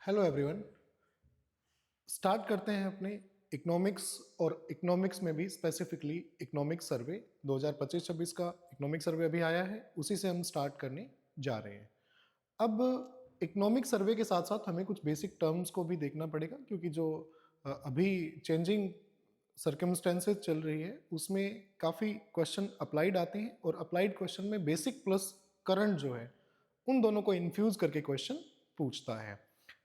Hello everyone. Start करते हैं अपने इकोनॉमिक्स और इकोनॉमिक्स में भी स्पेसिफिकली इकोनॉमिक्स सर्वे 2025-26 का इकोनॉमिक सर्वे अभी आया है, उसी से हम स्टार्ट करने जा रहे हैं। अब इकोनॉमिक सर्वे के साथ साथ हमें कुछ बेसिक टर्म्स को भी देखना पड़ेगा, क्योंकि जो अभी चेंजिंग सर्कमस्टेंसेस चल रही है उसमें काफ़ी क्वेश्चन अप्लाइड आते हैं, और अप्लाइड क्वेश्चन में बेसिक प्लस करंट जो है उन दोनों को इन्फ्यूज करके क्वेश्चन पूछता है।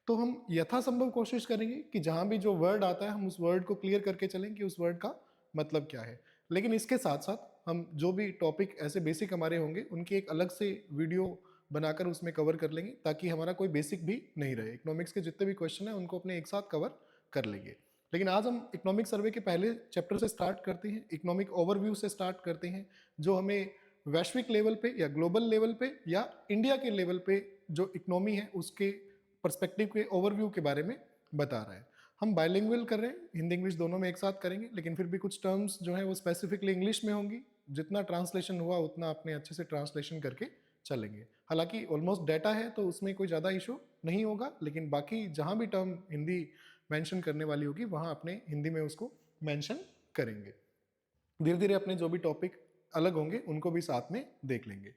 तो हम यथासंभव कोशिश करेंगे कि जहां भी जो वर्ड आता है हम उस वर्ड को क्लियर करके चलें कि उस वर्ड का मतलब क्या है। लेकिन इसके साथ साथ हम जो भी टॉपिक ऐसे बेसिक हमारे होंगे उनकी एक अलग से वीडियो बनाकर उसमें कवर कर लेंगे, ताकि हमारा कोई बेसिक भी नहीं रहे। इकोनॉमिक्स के जितने भी क्वेश्चन हैं उनको अपने एक साथ कवर कर लेंगे। लेकिन आज हम इकोनॉमिक सर्वे के पहले चैप्टर से स्टार्ट करते हैं, इकोनॉमिक ओवरव्यू से स्टार्ट करते हैं, जो हमें वैश्विक लेवल पे या ग्लोबल लेवल पे या इंडिया के लेवल पे जो इकोनॉमी है उसके पर्सपेक्टिव के ओवरव्यू के बारे में बता रहा है। हम बायलिंगुअल कर रहे हैं, हिंदी इंग्लिश दोनों में एक साथ करेंगे, लेकिन फिर भी कुछ टर्म्स जो है वो स्पेसिफिकली इंग्लिश में होंगी। जितना ट्रांसलेशन हुआ उतना अपने अच्छे से ट्रांसलेशन करके चलेंगे। हालांकि ऑलमोस्ट डाटा है तो उसमें कोई ज़्यादा इशू नहीं होगा, लेकिन बाकी जहाँ भी टर्म हिंदी मेंशन करने वाली होगी वहाँ अपने हिंदी में उसको मेंशन करेंगे। धीरे धीरे अपने जो भी टॉपिक अलग होंगे उनको भी साथ में देख लेंगे।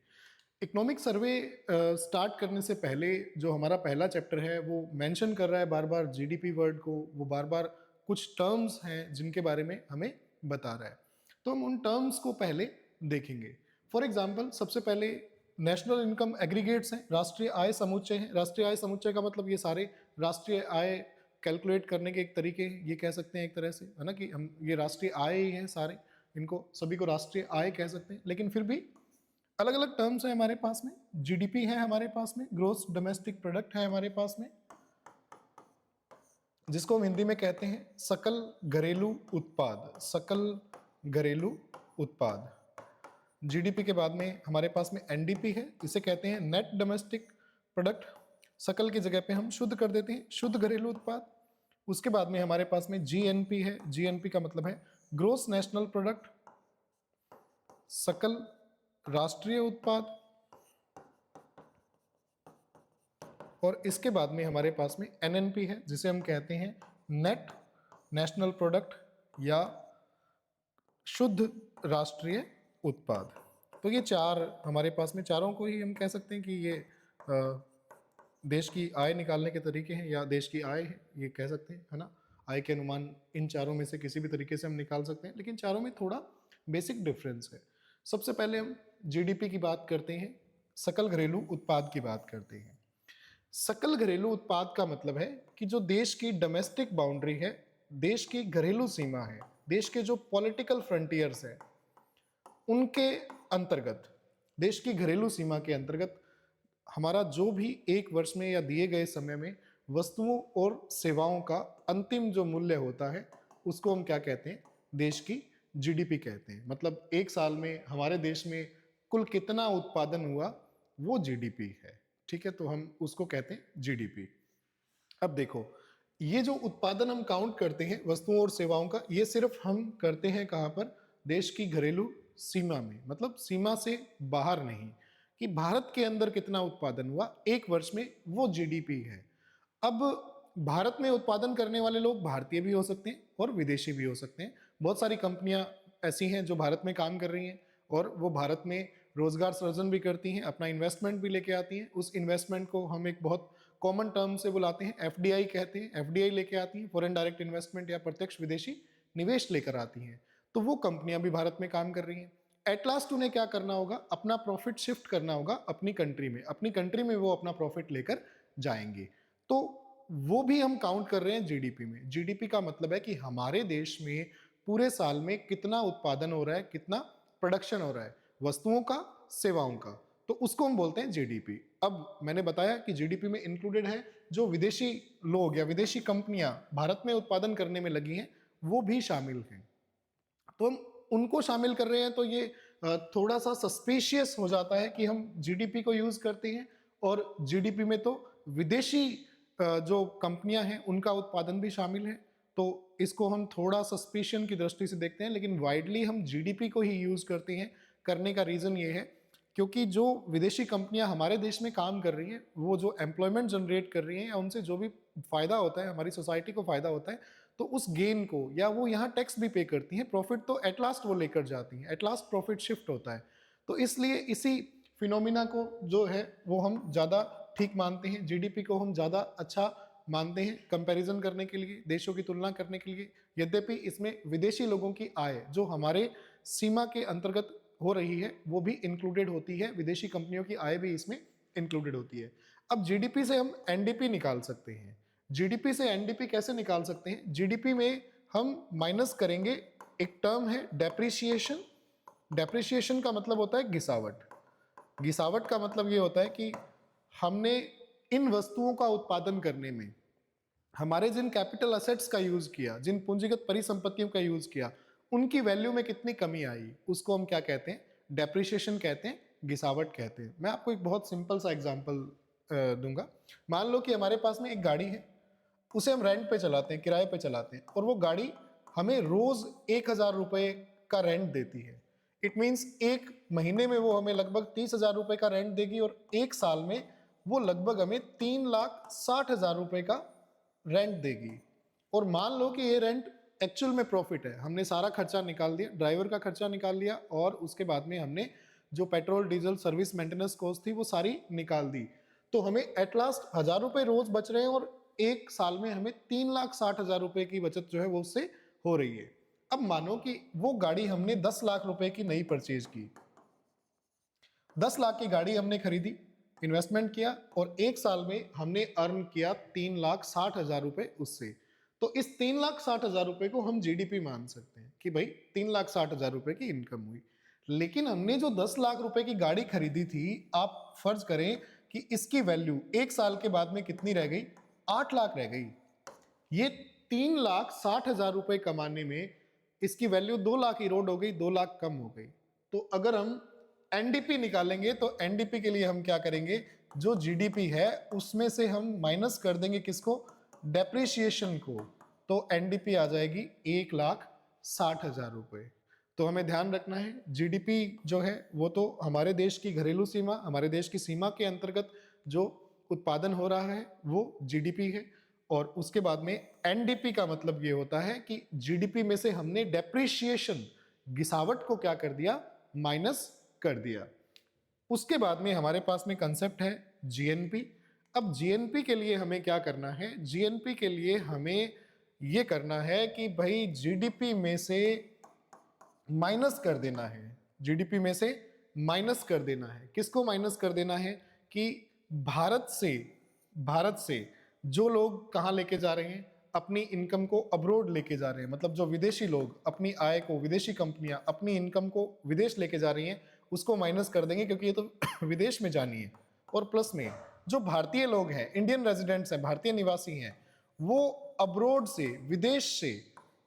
इकोनॉमिक सर्वे स्टार्ट करने से पहले जो हमारा पहला चैप्टर है वो मेंशन कर रहा है बार बार जीडीपी वर्ड को, वो बार बार कुछ टर्म्स हैं जिनके बारे में हमें बता रहा है। तो हम उन टर्म्स को पहले देखेंगे। फॉर एग्जांपल सबसे पहले नेशनल इनकम एग्रीगेट्स हैं, राष्ट्रीय आय समुच्चय है। राष्ट्रीय आय समुच्चय का मतलब ये सारे राष्ट्रीय आय कैलकुलेट करने के एक तरीके ये कह सकते हैं एक तरह से, है ना, कि हम ये राष्ट्रीय आय ही हैं सारे, इनको सभी को राष्ट्रीय आय कह सकते हैं। लेकिन फिर भी अलग अलग टर्म्स है हमारे पास में। जीडीपी है हमारे पास में, ग्रोस डोमेस्टिक प्रोडक्ट है हमारे पास में, जिसको हम हिंदी में कहते हैं सकल घरेलू उत्पाद। सकल घरेलू उत्पाद। जीडीपी के बाद में हमारे पास में एनडीपी है, इसे कहते हैं नेट डोमेस्टिक प्रोडक्ट। सकल की जगह पे हम शुद्ध कर देते हैं, शुद्ध घरेलू उत्पाद। उसके बाद में हमारे पास में जीएनपी है। जीएनपी का मतलब है ग्रोस नेशनल प्रोडक्ट, सकल राष्ट्रीय उत्पाद। और इसके बाद में हमारे पास में एनएनपी है, जिसे हम कहते हैं नेट नेशनल प्रोडक्ट या शुद्ध राष्ट्रीय उत्पाद। तो ये चार हमारे पास में, चारों को ही हम कह सकते हैं कि ये देश की आय निकालने के तरीके हैं या देश की आय है, ये कह सकते हैं, है ना। आय के अनुमान इन चारों में से किसी भी तरीके से हम निकाल सकते हैं, लेकिन चारों में थोड़ा बेसिक डिफरेंस है। सबसे पहले हम जीडीपी की बात करते हैं, सकल घरेलू उत्पाद की बात करते हैं। सकल घरेलू उत्पाद का मतलब है कि जो देश की डोमेस्टिक बाउंड्री है, देश की घरेलू सीमा है, देश के जो पॉलिटिकल फ्रंटियर्स है उनके अंतर्गत, देश की घरेलू सीमा के अंतर्गत हमारा जो भी एक वर्ष में या दिए गए समय में वस्तुओं और सेवाओं का अंतिम जो मूल्य होता है उसको हम क्या कहते हैं, देश की जीडीपी कहते हैं। मतलब एक साल में हमारे देश में कुल कितना उत्पादन हुआ वो जीडीपी है। ठीक है, तो हम उसको कहते हैं जीडीपी। अब देखो, ये जो उत्पादन हम काउंट करते हैं वस्तुओं और सेवाओं का, ये सिर्फ हम करते हैं कहां पर, देश की घरेलू सीमा में, मतलब सीमा से बाहर नहीं, कि भारत के अंदर कितना उत्पादन हुआ एक वर्ष में, वो जीडीपी है। अब भारत में उत्पादन करने वाले लोग भारतीय भी हो सकते हैं और विदेशी भी हो सकते हैं। बहुत सारी कंपनियां ऐसी हैं जो भारत में काम कर रही हैं और वो भारत में रोजगार सृजन भी करती हैं, अपना इन्वेस्टमेंट भी लेके आती हैं। उस इन्वेस्टमेंट को हम एक बहुत कॉमन टर्म से बुलाते हैं, एफडीआई कहते हैं। एफडीआई लेके आती हैं, फॉरेन डायरेक्ट इन्वेस्टमेंट या प्रत्यक्ष विदेशी निवेश लेकर आती हैं। तो वो कंपनियां भी भारत में काम कर रही हैं। एट लास्ट उन्हें क्या करना होगा, अपना प्रॉफिट शिफ्ट करना होगा अपनी कंट्री में, अपनी कंट्री में वो अपना प्रॉफिट लेकर जाएंगे। तो वो भी हम काउंट कर रहे हैं जीडीपी में। जीडीपी का मतलब है कि हमारे देश में पूरे साल में कितना उत्पादन हो रहा है, कितना प्रोडक्शन हो रहा है वस्तुओं का, सेवाओं का, तो उसको हम बोलते हैं जीडीपी। अब मैंने बताया कि जीडीपी में इंक्लूडेड है जो विदेशी लोग या विदेशी कंपनियां भारत में उत्पादन करने में लगी हैं, वो भी शामिल हैं। तो हम उनको शामिल कर रहे हैं, तो ये थोड़ा सा सस्पिशियस हो जाता है कि हम जीडीपी को यूज करते हैं और जीडीपी में तो विदेशी जो कंपनियां हैं उनका उत्पादन भी शामिल है। तो इसको हम थोड़ा सस्पिशन की दृष्टि से देखते हैं, लेकिन वाइडली हम जीडीपी को ही यूज करते हैं। करने का रीजन ये है क्योंकि जो विदेशी कंपनियां हमारे देश में काम कर रही हैं, वो जो एम्प्लॉयमेंट जनरेट कर रही हैं या उनसे जो भी फायदा होता है, हमारी सोसाइटी को फायदा होता है, तो उस गेन को या वो यहाँ टैक्स भी पे करती हैं, प्रॉफिट तो एट लास्ट वो लेकर जाती हैं, एट लास्ट प्रॉफिट शिफ्ट होता है। तो इसलिए इसी फिनोमिना को जो है वो हम ज़्यादा ठीक मानते हैं, जीडीपी को हम ज़्यादा अच्छा मानते हैं कंपैरिजन करने के लिए, देशों की तुलना करने के लिए। यद्यपि इसमें विदेशी लोगों की आय जो हमारे सीमा के अंतर्गत हो रही है वो भी इंक्लूडेड होती है, विदेशी कंपनियों की आय भी इसमें इंक्लूडेड होती है। अब जीडीपी से हम एनडीपी निकाल सकते हैं। जीडीपी से एनडीपी कैसे निकाल सकते हैं? जीडीपी में हम माइनस करेंगे, एक टर्म है डेप्रिसिएशन। डेप्रिसिएशन का मतलब होता है घिसावट। घिसावट का मतलब ये होता है कि हमने इन वस्तुओं का उत्पादन करने में हमारे जिन कैपिटल असेट्स का यूज किया, जिन पूंजीगत परिसंपत्तियों का यूज किया, उनकी वैल्यू में कितनी कमी आई, उसको हम क्या कहते हैं? डेप्रिसिएशन कहते हैं, घिसावट कहते हैं। मैं आपको एक बहुत सिंपल सा एग्जांपल दूंगा। मान लो कि हमारे पास में एक गाड़ी है, उसे हम रेंट पे चलाते हैं, किराए पे चलाते हैं, और वो गाड़ी हमें रोज 1,000 रुपए का रेंट देती है। इट मीन्स एक महीने में वो हमें लगभग 30,000 रुपए का रेंट देगी, और एक साल में वो लगभग हमें 3,60,000 रुपए का रेंट देगी। और मान लो कि ये रेंट एक्चुअल में प्रॉफिट है, हमने सारा खर्चा निकाल दिया, ड्राइवर का खर्चा निकाल लिया, और उसके बाद में हमने जो petrol diesel service maintenance cost थी वो सारी निकाल दी, तो हमें एट लास्ट 1,000 रुपए रोज बच रहे हैं, और एक साल में हमें 3,60,000 रुपए की बचत जो है वो उससे हो रही है। अब मानो कि वो गाड़ी हमने 10 लाख रुपए की नई परचेज की, 10 लाख की गाड़ी हमने खरीदी, इन्वेस्टमेंट किया, और एक साल में हमने अर्न किया 3,60,000 रुपए उससे। तो इस 3,60,000 रुपए को हम जीडीपी मान सकते हैं कि भाई 3,60,000 रुपए की इनकम हुई। लेकिन हमने जो 10 लाख रुपए की गाड़ी खरीदी थी, आप फर्ज करें कि इसकी वैल्यू एक साल के बाद में कितनी रह गई? 8 लाख रह गई। ये 3,60,000 रुपए कमाने में इसकी वैल्यू 2 लाख इरोड हो गई, 2 लाख कम हो गई। तो अगर हम एनडीपी निकालेंगे तो एनडीपी के लिए हम क्या करेंगे? जो जीडीपी है उसमें से हम माइनस कर देंगे किसको? डेप्रिसिएशन को। तो एनडीपी आ जाएगी 1,60,000 रुपए। तो हमें ध्यान रखना है, जीडीपी जो है वो तो हमारे देश की घरेलू सीमा, हमारे देश की सीमा के अंतर्गत जो उत्पादन हो रहा है वो जीडीपी है। और उसके बाद में एनडीपी का मतलब ये होता है कि जीडीपी में से हमने डेप्रिसिएशन, गिसावट को क्या कर दिया? माइनस कर दिया। उसके बाद में हमारे पास में कंसेप्ट है जीएनपी। अब जीएनपी के लिए हमें क्या करना है? जीएनपी के लिए हमें ये करना है कि भाई जीडीपी में से माइनस कर देना है, जीडीपी में से माइनस कर देना है। किसको माइनस कर देना है? कि भारत से जो लोग कहाँ लेके जा रहे हैं? अपनी इनकम को अब्रोड लेके जा रहे हैं, मतलब जो विदेशी लोग अपनी आय को, विदेशी कंपनियां अपनी इनकम को विदेश लेके जा रही हैं, उसको माइनस कर देंगे क्योंकि ये तो विदेश में जानी है। और प्लस में जो भारतीय लोग हैं, इंडियन रेजिडेंट्स हैं, भारतीय निवासी हैं, वो अब्रोड से, विदेश से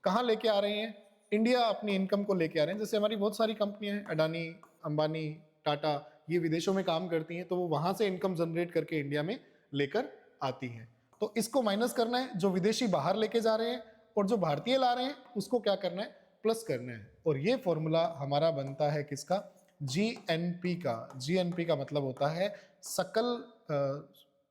कहाँ लेके आ रहे हैं? इंडिया अपनी इनकम को लेके आ रहे हैं। जैसे हमारी बहुत सारी कंपनियां हैं, अडानी, अंबानी, टाटा, ये विदेशों में काम करती हैं, तो वो वहां से इनकम जनरेट करके इंडिया में लेकर आती हैं। तो इसको माइनस करना है, जो विदेशी बाहर लेके जा रहे हैं, और जो भारतीय ला रहे हैं उसको क्या करना है? प्लस करना है। और ये फॉर्मूला हमारा बनता है किसका? जीएनपी का। जीएनपी का मतलब होता है सकल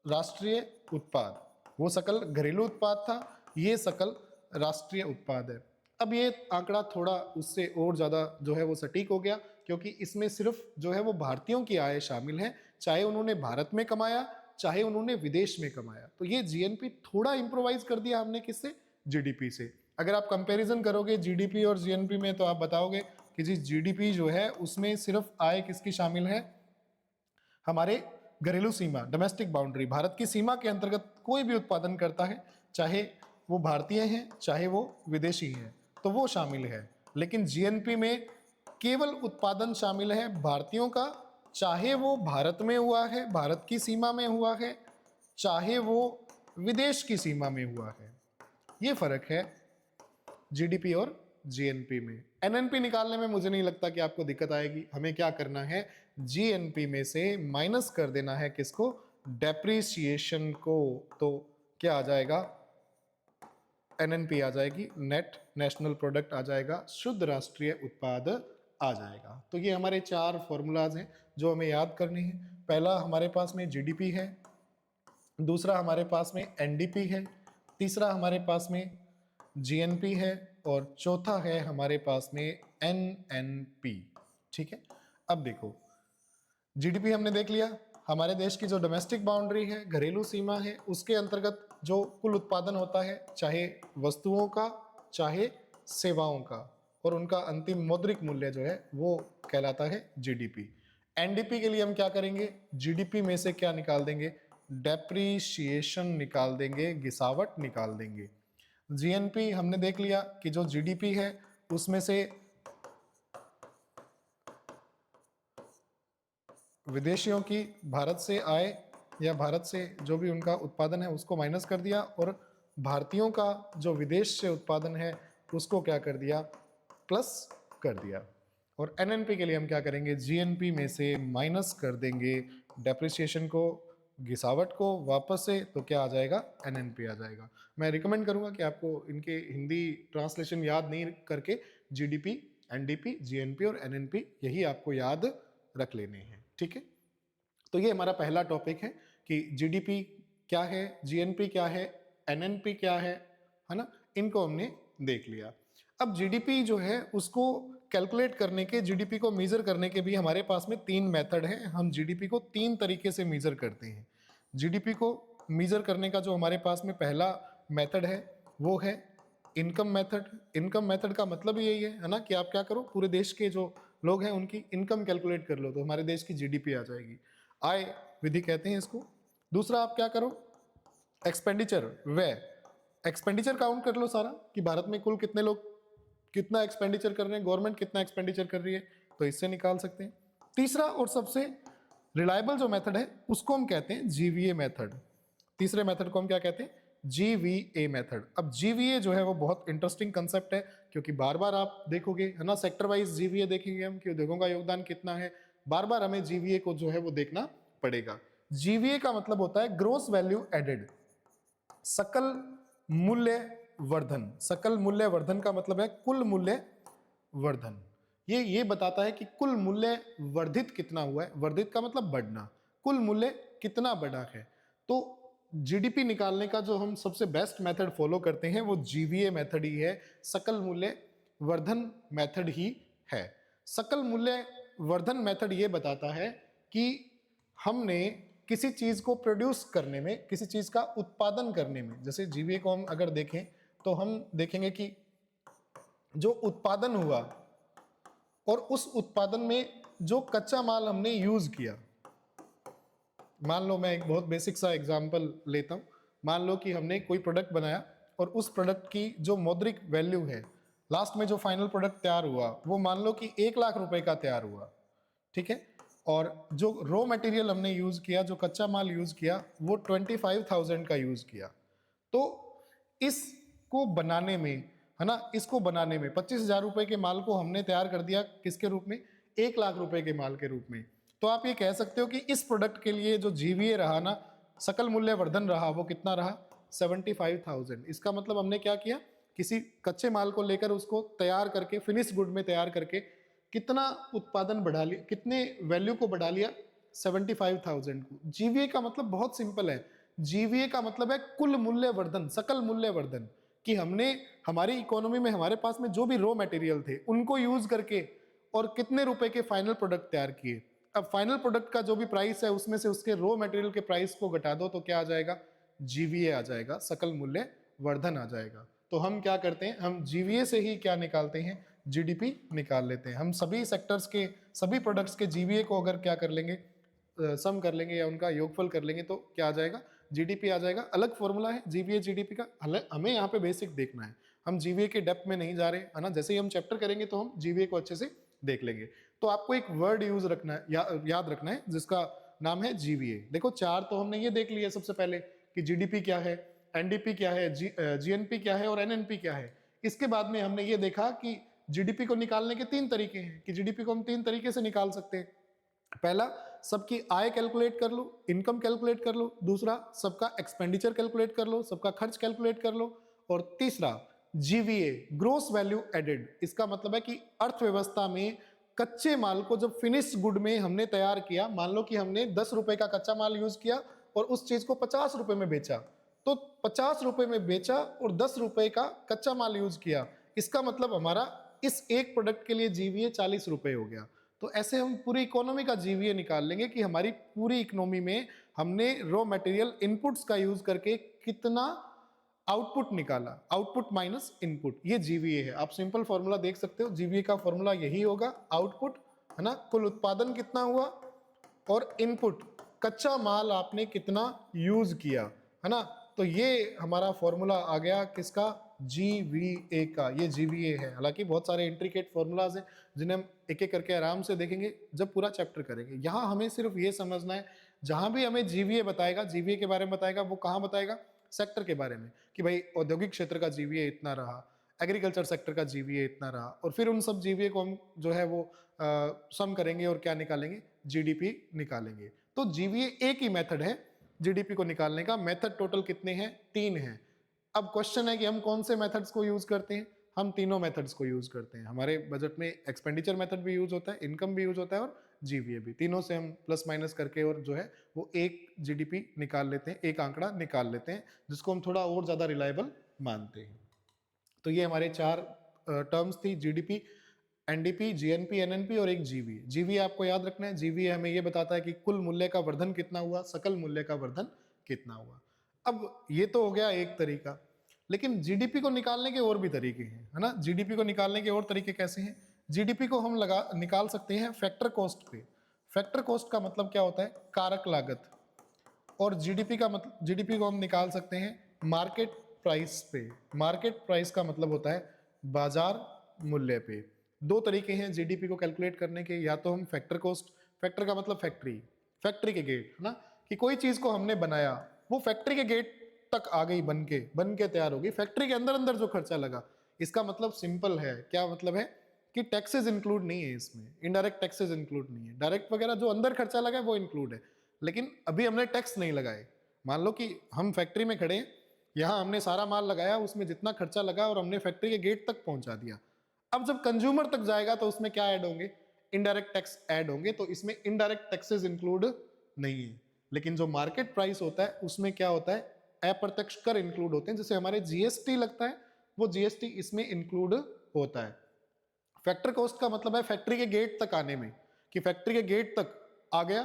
राष्ट्रीय उत्पाद। वो सकल घरेलू उत्पाद था, ये सकल राष्ट्रीय उत्पाद है। अब ये आंकड़ा थोड़ा उससे और ज़्यादा जो है वो सटीक हो गया, क्योंकि इसमें सिर्फ जो है वो भारतीयों की आय शामिल है, चाहे उन्होंने भारत में कमाया, चाहे उन्होंने विदेश में कमाया। तो ये जीएनपी थोड़ा इंप्रोवाइज कर दिया हमने, किससे? जीडीपी से। अगर आप कंपैरिजन करोगे जीडीपी और जीएनपी में, तो आप बताओगे कि जी जीडीपी जो है उसमें सिर्फ आय किसकी शामिल है? हमारे घरेलू सीमा, डोमेस्टिक बाउंड्री, भारत की सीमा के अंतर्गत कोई भी उत्पादन करता है, चाहे वो भारतीय हैं चाहे वो विदेशी हैं, तो वो शामिल है। लेकिन जीएनपी में केवल उत्पादन शामिल है भारतीयों का, चाहे वो भारत में हुआ है, भारत की सीमा में हुआ है, चाहे वो विदेश की सीमा में हुआ है। ये फर्क है जीडीपी और जीएनपी में। एनएनपी निकालने में मुझे नहीं लगता कि आपको दिक्कत आएगी। हमें क्या करना है? जीएनपी में से माइनस कर देना है किसको? डेप्रिसिएशन को। तो क्या आ जाएगा? एनएनपी आ जाएगी, नेट नेशनल प्रोडक्ट आ जाएगा, शुद्ध राष्ट्रीय उत्पाद आ जाएगा। तो ये हमारे 4 फॉर्मूलाज हैं जो हमें याद करने हैं। पहला हमारे पास में जीडीपी है, दूसरा हमारे पास में एनडीपी है, तीसरा हमारे पास में जीएनपी है और चौथा है हमारे पास में एनएनपी। ठीक है, अब देखो जीडीपी हमने देख लिया, हमारे देश की जो डोमेस्टिक बाउंड्री है, घरेलू सीमा है, उसके अंतर्गत जो कुल उत्पादन होता है, चाहे वस्तुओं का चाहे सेवाओं का, और उनका अंतिम मौद्रिक मूल्य जो है वो कहलाता है जीडीपी। एनडीपी के लिए हम क्या करेंगे, जीडीपी में से क्या निकाल देंगे, डेप्रीशिएशन निकाल देंगे, गिसावट निकाल देंगे। जीएनपी हमने देख लिया कि जो जीडीपी है उसमें से विदेशियों की भारत से आय या भारत से जो भी उनका उत्पादन है उसको माइनस कर दिया, और भारतीयों का जो विदेश से उत्पादन है उसको क्या कर दिया, प्लस कर दिया। और एनएनपी के लिए हम क्या करेंगे, जीएनपी में से माइनस कर देंगे डेप्रिसिएशन को, गिसावट को वापस से, तो क्या आ जाएगा, एनएनपी आ जाएगा। मैं रिकमेंड करूंगा कि आपको इनके हिंदी ट्रांसलेशन याद नहीं करके जीडीपी, एनडीपी, जीएनपी और एनएनपी यही आपको याद रख लेने हैं। ठीक है, तो ये हमारा पहला टॉपिक है कि जीडीपी क्या है, जीएनपी क्या है, एनएनपी क्या है ना, इनको हमने देख लिया। अब जीडीपी जो है उसको कैलकुलेट करने के, जीडीपी को मेजर करने के भी हमारे पास में 3 मेथड हैं। हम जीडीपी को 3 तरीके से मेजर करते हैं। जीडीपी को मेजर करने का जो हमारे पास में पहला मेथड है वो है इनकम मेथड। इनकम मेथड का मतलब यही है ना, कि आप क्या करो, पूरे देश के जो लोग हैं उनकी इनकम कैलकुलेट कर लो तो हमारे देश की जीडीपी आ जाएगी। आय विधि कहते हैं इसको। दूसरा आप क्या करो, एक्सपेंडिचर, व्यय, एक्सपेंडिचर काउंट कर लो सारा कि भारत में कुल कितने लोग कितना एक्सपेंडिचर कर रहे हैं, गवर्नमेंट कितना एक्सपेंडिचर कर रही है, तो इससे निकाल सकते हैं। तीसरा और सबसे रिलायबल जो मेथड है उसको हम कहते हैं जीवीए मेथड। तीसरे मेथड को हम क्या कहते हैं, जीवीए मेथड। अब जीवीए जो है वो बहुत इंटरेस्टिंग कंसेप्ट है, क्योंकि बार बार आप देखोगे है ना, सेक्टर वाइज जीवीए देखेंगे हम कि उद्योगों का योगदान कितना है, बार बार हमें जीवीए को जो है वो देखना पड़ेगा। जीवीए का मतलब होता है ग्रोस वैल्यू एडेड, सकल मूल्य वर्धन। सकल मूल्य वर्धन का मतलब है कुल मूल्य वर्धन। ये बताता है कि कुल मूल्य वर्धित कितना हुआ है, वर्धित का मतलब बढ़ना, कुल मूल्य कितना बढ़ा है। तो जीडीपी निकालने का जो हम सबसे बेस्ट मेथड फॉलो करते हैं वो जीवीए मेथड ही है, सकल मूल्य वर्धन मेथड ही है। सकल मूल्य वर्धन मेथड ये बताता है कि हमने किसी चीज को प्रोड्यूस करने में, किसी चीज का उत्पादन करने में, जैसे जीवीए को हम अगर देखें तो हम देखेंगे कि जो उत्पादन हुआ और उस उत्पादन में जो कच्चा माल हमने यूज किया, मान लो मैं एक बहुत बेसिक सा एग्जांपल लेता हूं, मान लो कि हमने कोई प्रोडक्ट बनाया और उस प्रोडक्ट की जो मौद्रिक वैल्यू है, लास्ट में जो फाइनल प्रोडक्ट तैयार हुआ वो मान लो कि 1,00,000 रुपए का तैयार हुआ। ठीक है, और जो रॉ मटेरियल हमने यूज किया, जो कच्चा माल यूज किया, वो 25,000 का यूज किया। तो इसको बनाने में है ना, इसको बनाने में 25,000 रुपए के माल को हमने तैयार कर दिया किसके रूप में, 1,00,000 रुपए के माल के रूप में। तो आप ये कह सकते हो कि इस प्रोडक्ट के लिए जो जीवीए रहा ना, सकल मूल्य वर्धन रहा, वो कितना रहा, 75,000। इसका मतलब हमने क्या किया, किसी कच्चे माल को लेकर उसको तैयार करके, फिनिश गुड में तैयार करके कितना उत्पादन बढ़ा लिया, कितने वैल्यू को बढ़ा लिया, 75,000 को। जीवीए का मतलब बहुत सिंपल है, जीवीए का मतलब है कुल मूल्य वर्धन, सकल मूल्य वर्धन, कि हमने हमारी इकोनॉमी में हमारे पास में जो भी रॉ मटेरियल थे उनको यूज करके और कितने रुपए के फाइनल प्रोडक्ट तैयार किए। अब फाइनल प्रोडक्ट का जो भी प्राइस है उसमें से उसके रॉ मटेरियल के प्राइस को घटा दो तो क्या आ जाएगा, जीवीए आ जाएगा, सकल मूल्य वर्धन आ जाएगा। तो हम क्या करते हैं, हम जीवीए से ही क्या निकालते हैं, जीडीपी निकाल लेते हैं। हम सभी सेक्टर्स के, सभी प्रोडक्ट्स के जीवीए को अगर क्या कर लेंगे, सम कर लेंगे या उनका योगफल कर लेंगे तो क्या आ जाएगा, जीडीपी आ जाएगा। अलग फॉर्मूला है जीवीए जीडीपी का, हमें यहाँ पे बेसिक देखना है, हम जीवीए के डेप्थ में नहीं जा रहे है ना। जैसे ही हम चैप्टर करेंगे तो हम जीवीए को अच्छे से देख लेंगे। तो आपको एक वर्ड यूज रखना है, याद रखना है, जिसका नाम है जीवीए। देखो 4 तो हमने ये देख लिया सबसे पहले कि जीडीपी क्या है, एनडीपी क्या है, जीएनपी क्या है और एनएनपी क्या है। इसके बाद में हमने ये देखा कि जीडीपी को निकालने के 3 तरीके हैं, कि जीडीपी को हम 3 तरीके से निकाल सकते हैं। पहला, सबकी आय कैलकुलेट कर लो, इनकम कैलकुलेट कर लो। दूसरा, सबका एक्सपेंडिचर कैलकुलेट कर लो, सबका खर्च कैलकुलेट कर लो। और तीसरा, जीवीए, ग्रोस वैल्यू एडेड। इसका मतलब है कि अर्थव्यवस्था में कच्चे माल को जब फिनिश गुड में हमने तैयार किया, मान लो कि हमने 10 रुपए का कच्चा माल यूज किया और उस चीज को 50 रुपए में बेचा, तो 50 रुपए में बेचा और 10 रुपए का कच्चा माल यूज किया, इसका मतलब हमारा इस एक प्रोडक्ट के लिए जीवीए 40 रुपए हो गया। तो ऐसे हम पूरी इकोनॉमी का जीवीए निकाल लेंगे कि हमारी पूरी इकोनॉमी में हमने रॉ मटेरियल इनपुट्स का यूज करके कितना आउटपुट निकाला, आउटपुट माइनस इनपुट, ये जीवीए है। आप सिंपल फॉर्मूला देख सकते हो, जीवीए का फॉर्मूला यही होगा, आउटपुट है ना, कुल उत्पादन कितना हुआ, और इनपुट कच्चा माल आपने कितना यूज किया, है ना। तो ये हमारा फॉर्मूला आ गया किसका, जीवीए का। ये जीवीए है। हालांकि बहुत सारे इंट्रिकेट फॉर्मूलाज हैं जिन्हें हम एक एक करके आराम से देखेंगे जब पूरा चैप्टर करेंगे। यहाँ हमें सिर्फ ये समझना है, जहां भी हमें जीवीए बताएगा, जीवीए के बारे में बताएगा, वो कहाँ बताएगा, सेक्टर के बारे में, कि भाई औद्योगिक क्षेत्र का जीवीए इतना रहा, एग्रीकल्चर सेक्टर का जीवीए इतना रहा, और फिर उन सब जीवीए को हम जो है वो सम करेंगे और क्या निकालेंगे, जीडीपी निकालेंगे। तो जीवीए एक ही मेथड है जीडीपी को निकालने का। मेथड टोटल कितने हैं, 3 हैं। अब क्वेश्चन है कि हम कौन से मेथड्स को यूज करते हैं। हम तीनों मेथड्स को यूज करते हैं। हमारे बजट में एक्सपेंडिचर मेथड भी यूज होता है, इनकम भी यूज होता है और जीवीए भी। तीनों से हम प्लस माइनस करके और जो है वो एक जीडीपी निकाल लेते हैं, एक आंकड़ा निकाल लेते हैं, जिसको हम थोड़ा और ज्यादा रिलायबल मानते हैं। तो ये हमारे 4 टर्म्स थी, जीडीपी, एनडीपी, जीएनपी, एनएनपी और एक जीवीए। जीवीए आपको याद रखना है, जीवीए हमें ये बताता है कि कुल मूल्य का वर्धन कितना हुआ, सकल मूल्य का वर्धन कितना हुआ। अब ये तो हो गया एक तरीका, लेकिन जीडीपी को निकालने के और भी तरीके हैं, है ना। जीडीपी को निकालने के और तरीके कैसे हैं, जीडीपी को हम निकाल सकते हैं फैक्टर कॉस्ट पे। फैक्टर कॉस्ट का मतलब क्या होता है, कारक लागत। और जीडीपी का मतलब, जीडीपी को हम निकाल सकते हैं मार्केट प्राइस पे। मार्केट प्राइस का मतलब होता है बाजार मूल्य पे। 2 तरीके हैं जीडीपी को कैलकुलेट करने के, या तो हम फैक्टर कॉस्ट, फैक्टर का मतलब फैक्ट्री, फैक्ट्री के गेट, है ना, कि कोई चीज को हमने बनाया, वो फैक्ट्री के गेट तक आ गई, बन के तैयार हो गई, फैक्ट्री के अंदर अंदर जो खर्चा लगा, इसका मतलब सिंपल है, क्या मतलब है कि टैक्सेस इंक्लूड नहीं है इसमें, इनडायरेक्ट टैक्सेस इंक्लूड नहीं है। डायरेक्ट वगैरह जो अंदर खर्चा लगा है वो इंक्लूड है, लेकिन अभी हमने टैक्स नहीं लगाए। मान लो कि हम फैक्ट्री में खड़े हैं, यहाँ हमने सारा माल लगाया, उसमें जितना खर्चा लगा और हमने फैक्ट्री के गेट तक पहुंचा दिया। अब जब कंज्यूमर तक जाएगा तो उसमें क्या ऐड होंगे, इनडायरेक्ट टैक्स ऐड होंगे, तो इसमें इनडायरेक्ट टैक्सेस इंक्लूड नहीं है। लेकिन जो मार्केट प्राइस होता है उसमें क्या होता है, अप्रत्यक्ष कर इंक्लूड होते हैं, जैसे हमारे जीएसटी लगता है, वो जीएसटी इसमें इंक्लूड होता है। फैक्टर कॉस्ट का मतलब है फैक्ट्री के गेट तक आने में, कि फैक्ट्री के गेट तक आ गया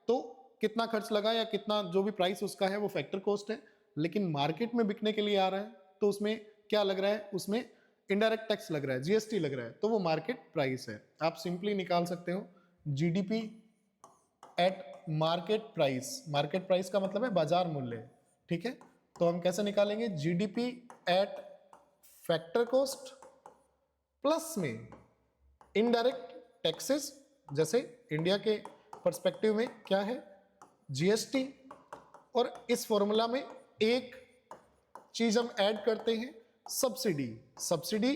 तो कितना खर्च लगा या कितना जो भी प्राइस उसका है वो फैक्टर कॉस्ट है। लेकिन मार्केट में बिकने के लिए आ रहा है तो उसमें क्या लग रहा है, उसमें इनडायरेक्ट टैक्स लग रहा है, जीएसटी लग रहा है, तो वो मार्केट प्राइस है। आप सिंपली निकाल सकते हो GDP at market price. Market price का मतलब है बाजार मूल्य, ठीक है। तो हम कैसे निकालेंगे, GDP at factor cost plus में इनडायरेक्ट टैक्सेस, जैसे इंडिया के पर्सपेक्टिव में क्या है, जीएसटी, और इस फॉर्मूला में एक चीज हम ऐड करते हैं, सब्सिडी। सब्सिडी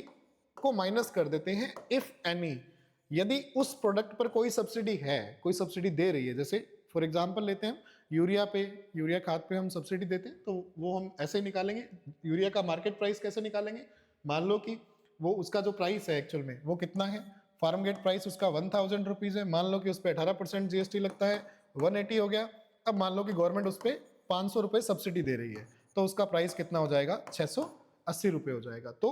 को माइनस कर देते हैं इफ एनी, यदि उस प्रोडक्ट पर कोई सब्सिडी है, कोई सब्सिडी दे रही है। जैसे फॉर एग्जांपल लेते हैं यूरिया पे, यूरिया खाद पे हम सब्सिडी देते हैं, तो वो हम ऐसे निकालेंगे। यूरिया का मार्केट प्राइस कैसे निकालेंगे, मान लो कि वो उसका जो प्राइस है एक्चुअल में वो कितना है, फार्म गेट प्राइस उसका 1000 रुपीज है, मान लो कि उस पर 18% जीएसटी लगता है, 180 हो गया। अब मान लो कि गवर्नमेंट उस पर 500 रुपये सब्सिडी दे रही है, तो उसका प्राइस कितना हो जाएगा, 680 रुपये हो जाएगा। तो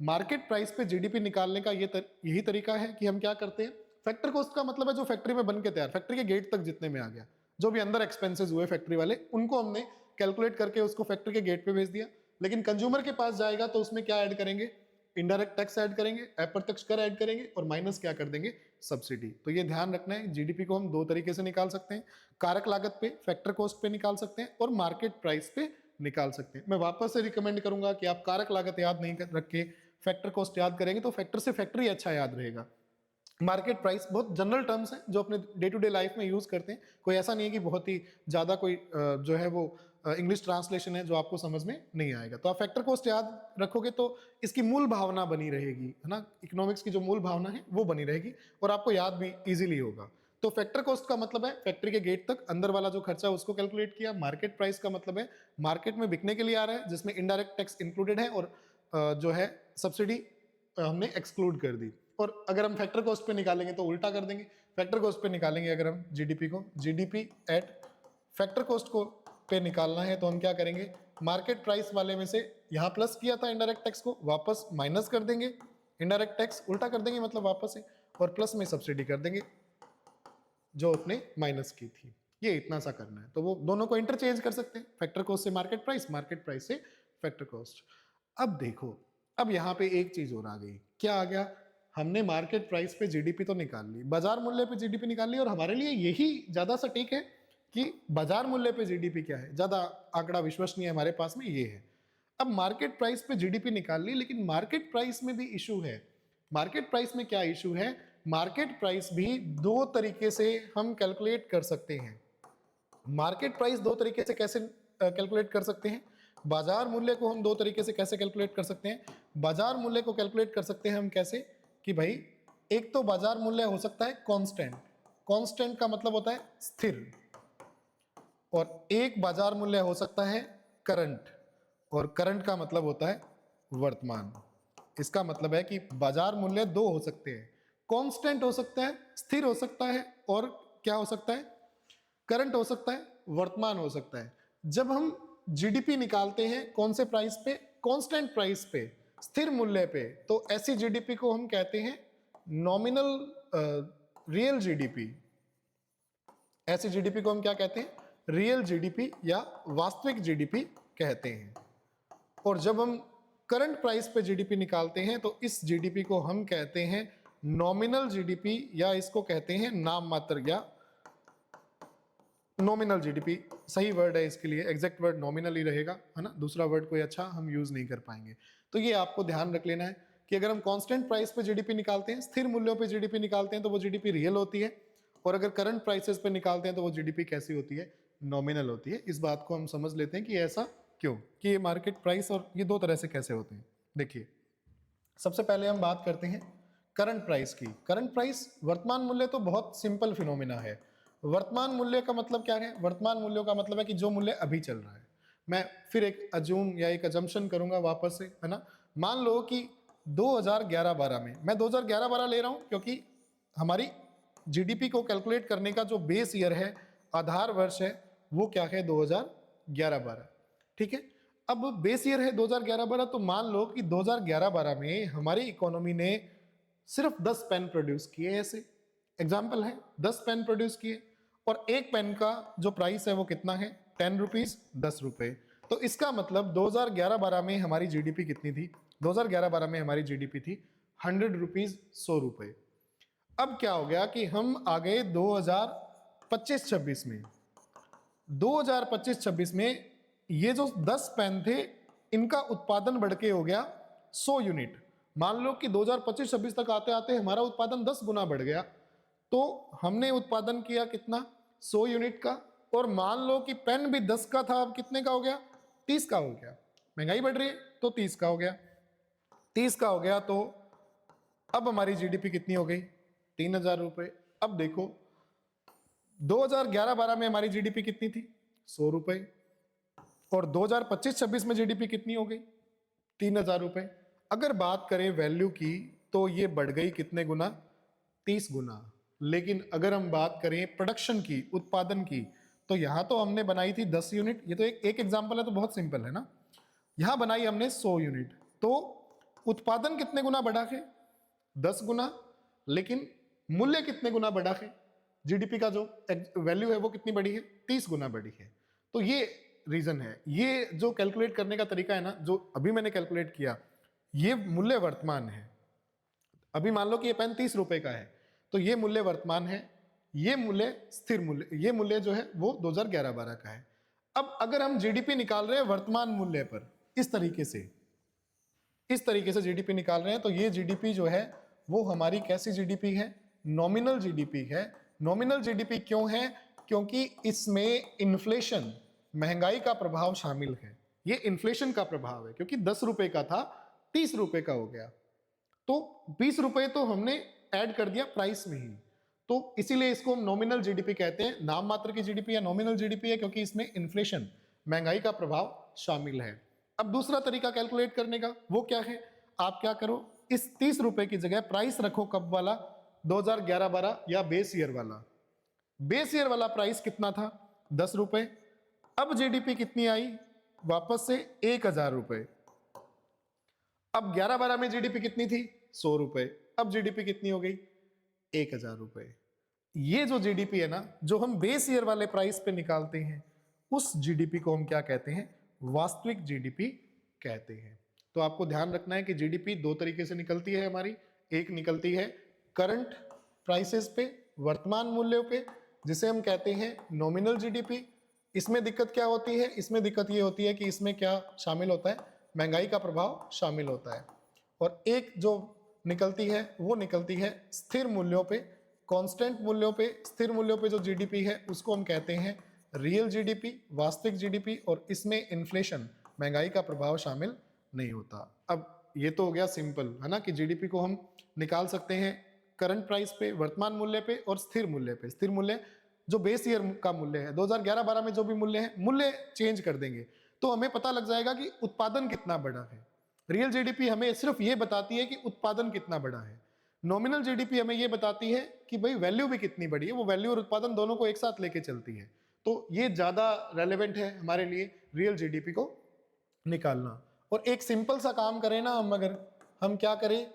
मार्केट प्राइस पे जीडीपी निकालने का यही तरीका है कि हम क्या करते हैं, फैक्टर कॉस्ट का मतलब है जो फैक्ट्री में बन के तैयार, फैक्ट्री के गेट तक जितने में आ गया, जो भी अंदर एक्सपेंसेस हुए फैक्ट्री वाले, उनको हमने कैलकुलेट करके उसको फैक्ट्री के गेट पे भेज दिया। लेकिन कंज्यूमर के पास जाएगा तो उसमें क्या ऐड करेंगे, इनडायरेक्ट टैक्स ऐड करेंगे, अप्रत्यक्ष कर ऐड करेंगे, और माइनस क्या कर देंगे, सब्सिडी। तो ये ध्यान रखना है, जीडीपी को हम 2 तरीके से निकाल सकते हैं, कारक लागत पे, फैक्टर कॉस्ट पे निकाल सकते हैं, और मार्केट प्राइस पे निकाल सकते हैं। मैं वापस से रिकमेंड करूंगा कि आप कारक लागत याद नहीं रख के फैक्टर कॉस्ट याद करेंगे तो फैक्टर से फैक्ट्री अच्छा याद रहेगा। मार्केट प्राइस बहुत जनरल टर्म्स हैं जो अपने डे टू डे लाइफ में यूज करते हैं, कोई ऐसा नहीं है कि बहुत ही ज्यादा कोई जो है वो इंग्लिश ट्रांसलेशन है जो आपको समझ में नहीं आएगा। तो आप फैक्टर कॉस्ट याद रखोगे तो इसकी मूल भावना बनी रहेगी, है ना, इकोनॉमिक्स की जो मूल भावना है वो बनी रहेगी और आपको याद भी इजीली होगा। तो फैक्टर कॉस्ट का मतलब है फैक्ट्री के गेट तक अंदर वाला जो खर्चा उसको कैलकुलेट किया। मार्केट प्राइस का मतलब है मार्केट में बिकने के लिए आ रहा है, जिसमें इनडायरेक्ट टैक्स इंक्लूडेड है और जो है सब्सिडी हमने एक्सक्लूड कर दी। और अगर हम फैक्टर कॉस्ट पे निकालेंगे तो उल्टा कर देंगे। फैक्टर कॉस्ट पे निकालेंगे अगर हम जीडीपी को, जीडीपी एट फैक्टर कॉस्ट को पे निकालना है तो हम क्या करेंगे, मार्केट प्राइस वाले में से यहाँ प्लस किया था इनडायरेक्ट टैक्स को, वापस माइनस कर देंगे, इनडायरेक्ट टैक्स उल्टा कर देंगे मतलब वापस से, और प्लस में सब्सिडी कर देंगे जो अपने माइनस की थी। ये इतना सा करना है, तो वो दोनों को इंटरचेंज कर सकते हैं, फैक्टर कॉस्ट से मार्केट प्राइस, मार्केट प्राइस से फैक्टर कॉस्ट। अब देखो, अब यहाँ पे एक चीज और आ गई, क्या आ गया, हमने मार्केट प्राइस पे जीडीपी तो निकाल ली, बाजार मूल्य पे जीडीपी निकाल ली, और हमारे लिए यही ज्यादा सटीक है कि बाजार मूल्य पे जीडीपी क्या है, ज्यादा आंकड़ा विश्वसनीय हमारे पास में ये है। अब मार्केट प्राइस पे जीडीपी निकाल ली, लेकिन मार्केट प्राइस में भी इशू है। मार्केट प्राइस में क्या इशू है, मार्केट प्राइस भी दो तरीके से हम कैलकुलेट कर सकते हैं। मार्केट प्राइस दो तरीके से कैसे कैलकुलेट कर सकते हैं, बाजार मूल्य को हम दो तरीके से कैसे कैलकुलेट कर सकते हैं। बाजार मूल्य को कैलकुलेट कर सकते हैं हम कैसे, कि भाई एक तो बाजार मूल्य हो सकता है कांस्टेंट, कांस्टेंट का मतलब होता है स्थिर, और एक बाजार मूल्य हो सकता है करंट, और करंट का मतलब होता है वर्तमान। इसका मतलब है कि बाजार मूल्य दो हो सकते हैं, कांस्टेंट हो सकता है, स्थिर हो सकता है, और क्या हो सकता है, करंट हो सकता है, वर्तमान हो सकता है। जब हम जीडीपी निकालते हैं कौन से प्राइस पे, कांस्टेंट प्राइस पे, स्थिर मूल्य पे, तो ऐसी जीडीपी को हम कहते हैं नॉमिनल रियल जीडीपी। ऐसी जीडीपी को हम क्या कहते हैं, रियल जीडीपी या वास्तविक जीडीपी कहते हैं। और जब हम करंट प्राइस पे जीडीपी निकालते हैं तो इस जीडीपी को हम कहते हैं नॉमिनल जीडीपी, या इसको कहते हैं नाम मात्र या नॉमिनल जीडीपी। सही वर्ड है इसके लिए, एग्जैक्ट वर्ड नॉमिनल ही रहेगा, है ना, दूसरा वर्ड कोई अच्छा हम यूज नहीं कर पाएंगे। तो ये आपको ध्यान रख लेना है कि अगर हम कांस्टेंट प्राइस पे जीडीपी निकालते हैं, स्थिर मूल्यों पे जीडीपी निकालते हैं, तो वो जीडीपी रियल होती है, और अगर करंट प्राइसेस पे निकालते हैं तो वो जीडीपी कैसी होती है, नॉमिनल होती है। इस बात को हम समझ लेते हैं कि ऐसा क्यों, कि ये मार्केट प्राइस और ये दो तरह से कैसे होते हैं। देखिए, सबसे पहले हम बात करते हैं करंट प्राइस की। करंट प्राइस, वर्तमान मूल्य तो बहुत सिंपल फिनोमिना है। वर्तमान मूल्य का मतलब क्या है, वर्तमान मूल्यों का मतलब है कि जो मूल्य अभी चल रहा है। मैं फिर एक अज्यूम या एक अजम्पशन करूंगा वापस से, है ना। मान लो कि 2011-12 में, मैं 2011-12 ले रहा हूं क्योंकि हमारी जीडीपी को कैलकुलेट करने का जो बेस ईयर है, आधार वर्ष है, वो क्या है, 2011-12। ठीक है, अब बेस ईयर है 2011-12, तो मान लो कि 2011-12 में हमारी इकोनॉमी ने सिर्फ 10 पेन प्रोड्यूस किए, ऐसे एग्जाम्पल है, 10 पेन प्रोड्यूस किए, और एक पेन का जो प्राइस है वो कितना है, 10 रुपीज, 10 रुपए। तो इसका मतलब 2011-12 में हमारी जीडीपी कितनी थी, 2011-12 में हमारी जीडीपी थी 100 रुपीज, 100 रुपए। अब क्या हो गया कि हम आ गए 2025-26 में। 2025-26 में ये जो 10 पेन थे, इनका उत्पादन बढ़ के हो गया 100 यूनिट। मान लो कि 2025-26 तक आते आते हमारा उत्पादन 10 गुना बढ़ गया, तो हमने उत्पादन किया कितना, 100 यूनिट का। और मान लो कि पेन भी 10 का था, अब कितने का हो गया, 30 का हो गया। महंगाई बढ़ रही है तो 30 का हो गया, 30 का हो गया, तो अब हमारी जीडीपी कितनी हो गई, 3000 रुपए। अब देखो 2011-12 में हमारी जीडीपी कितनी थी, 100 रुपए, और 2025-26 में जीडीपी कितनी हो गई, 3000 रुपए। अगर बात करें वैल्यू की तो ये बढ़ गई कितने गुना, 30 गुना। लेकिन अगर हम बात करें प्रोडक्शन की, उत्पादन की, तो यहां तो हमने बनाई थी 10 यूनिट, ये तो एक एग्जांपल है, तो बहुत सिंपल है ना। यहां बनाई हमने 100 यूनिट, तो उत्पादन कितने गुना बढ़ा है, 10 गुना। लेकिन मूल्य कितने गुना बढ़ा है, जीडीपी का जो वैल्यू है वो कितनी बढ़ी है, 30 गुना बढ़ी है। तो ये रीजन है। ये जो कैलकुलेट करने का तरीका है ना, जो अभी मैंने कैलकुलेट किया, ये मूल्य वर्तमान है। अभी मान लो कि ये पेन 30 रुपए का है, तो ये मूल्य वर्तमान है, ये मूल्य स्थिर मूल्य, ये मूल्य जो है वो 2011-12 का है। अब अगर हम जीडीपी निकाल रहे हैं वर्तमान मूल्य पर, इस तरीके से जीडीपी निकाल रहे हैं, तो ये जीडीपी जो है वो हमारी कैसी जीडीपी है, नॉमिनल जीडीपी है। नॉमिनल जीडीपी क्यों है, क्योंकि इसमें इन्फ्लेशन, महंगाई का प्रभाव शामिल है। ये इन्फ्लेशन का प्रभाव है, क्योंकि 10 रुपए का था 30 रुपए का हो गया, तो 20 रुपए तो हमने ऐड कर दिया प्राइस में ही। तो इसीलिए इसको हम नॉमिनल जीडीपी कहते हैं। नाम मात्र की जीडीपी या नॉमिनल जीडीपी है, क्योंकि इसमें इन्फ्लेशन, महंगाई का प्रभाव शामिल है। अब दूसरा तरीका कैलकुलेट करने का वो क्या है, आप क्या करो, इस 30 रुपए की जगह प्राइस रखो कब वाला, 2011-12 या बेस ईयर वाला। बेस ईयर वाला प्राइस कितना था, 10 रुपए। अब जीडीपी कितनी आई, वापस से 1000 रुपए। अब 11-12 में जीडीपी कितनी थी, 100 रुपए। अब जीडीपी कितनी हो गई, 1000 रुपए। ये जो जीडीपी है ना, जो हम बेस ईयर वाले प्राइस पे निकालते हैं, उस जीडीपी को हम क्या कहते हैं, वास्तविक जीडीपी कहते हैं। तो आपको ध्यान रखना है कि जीडीपी दो तरीके से निकलती है हमारी। एक निकलती है करंट प्राइसेस पे, वर्तमान मूल्यों पे, जिसे हम कहते हैं नॉमिनल जीडीपी। इसमें दिक्कत क्या होती है, इसमें दिक्कत ये होती है कि इसमें क्या शामिल होता है, महंगाई का प्रभाव शामिल होता है। और एक जो निकलती है वो निकलती है स्थिर मूल्यों पे, कांस्टेंट मूल्यों पे। स्थिर मूल्यों पे जो जीडीपी है उसको हम कहते हैं रियल जीडीपी, वास्तविक जीडीपी, और इसमें इन्फ्लेशन, महंगाई का प्रभाव शामिल नहीं होता। अब ये तो हो गया सिंपल, है ना, कि जीडीपी को हम निकाल सकते हैं करंट प्राइस पे, वर्तमान मूल्य पे, और स्थिर मूल्य पे। स्थिर मूल्य जो बेस ईयर का मूल्य है, 2011-12 में जो भी मूल्य है, मूल्य चेंज कर देंगे तो हमें पता लग जाएगा कि उत्पादन कितना बढ़ा है। रियल जीडीपी हमें सिर्फ ये बताती है कि उत्पादन कितना बढ़ा है। नॉमिनल जीडीपी हमें ये बताती है कि भाई वैल्यू भी कितनी बढ़ी है, वो वैल्यू और उत्पादन दोनों को एक साथ लेके चलती है। तो ये ज्यादा रेलेवेंट है हमारे लिए रियल जीडीपी को निकालना। और एक सिंपल सा काम करें ना हम, अगर हम क्या करें,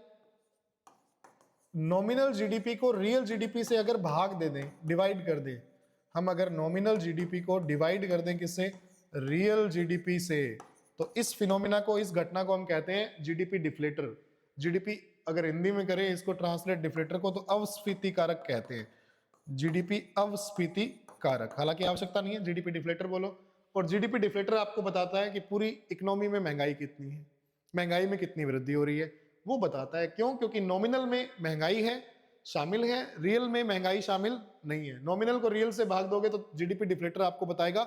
नॉमिनल जीडीपी को रियल जीडीपी से अगर भाग दे दें, डिवाइड कर दें, हम अगर नॉमिनल जीडीपी को डिवाइड कर दें किससे, रियल जीडीपी से, तो इस फिनोमिना को, इस घटना को हम कहते हैं जीडीपी डिफ्लेटर। जीडीपी अगर हिंदी में करें इसको ट्रांसलेट डिफ्लेटर को, तो अवस्फीति कारक कहते हैं, जीडीपी अवस्फीति कारक। हालांकि आवश्यकता नहीं है जीडीपी डिफ्लेटर बोलो। और जीडीपी डिफ्लेटर आपको बताता है कि पूरी इकोनॉमी में महंगाई कितनी है, महंगाई में कितनी वृद्धि हो रही है, वो बताता है। क्यों, क्योंकि नॉमिनल में महंगाई है शामिल है, रियल में महंगाई शामिल नहीं है। नॉमिनल को रियल से भाग दोगे तो जीडीपी डिफ्लेटर आपको बताएगा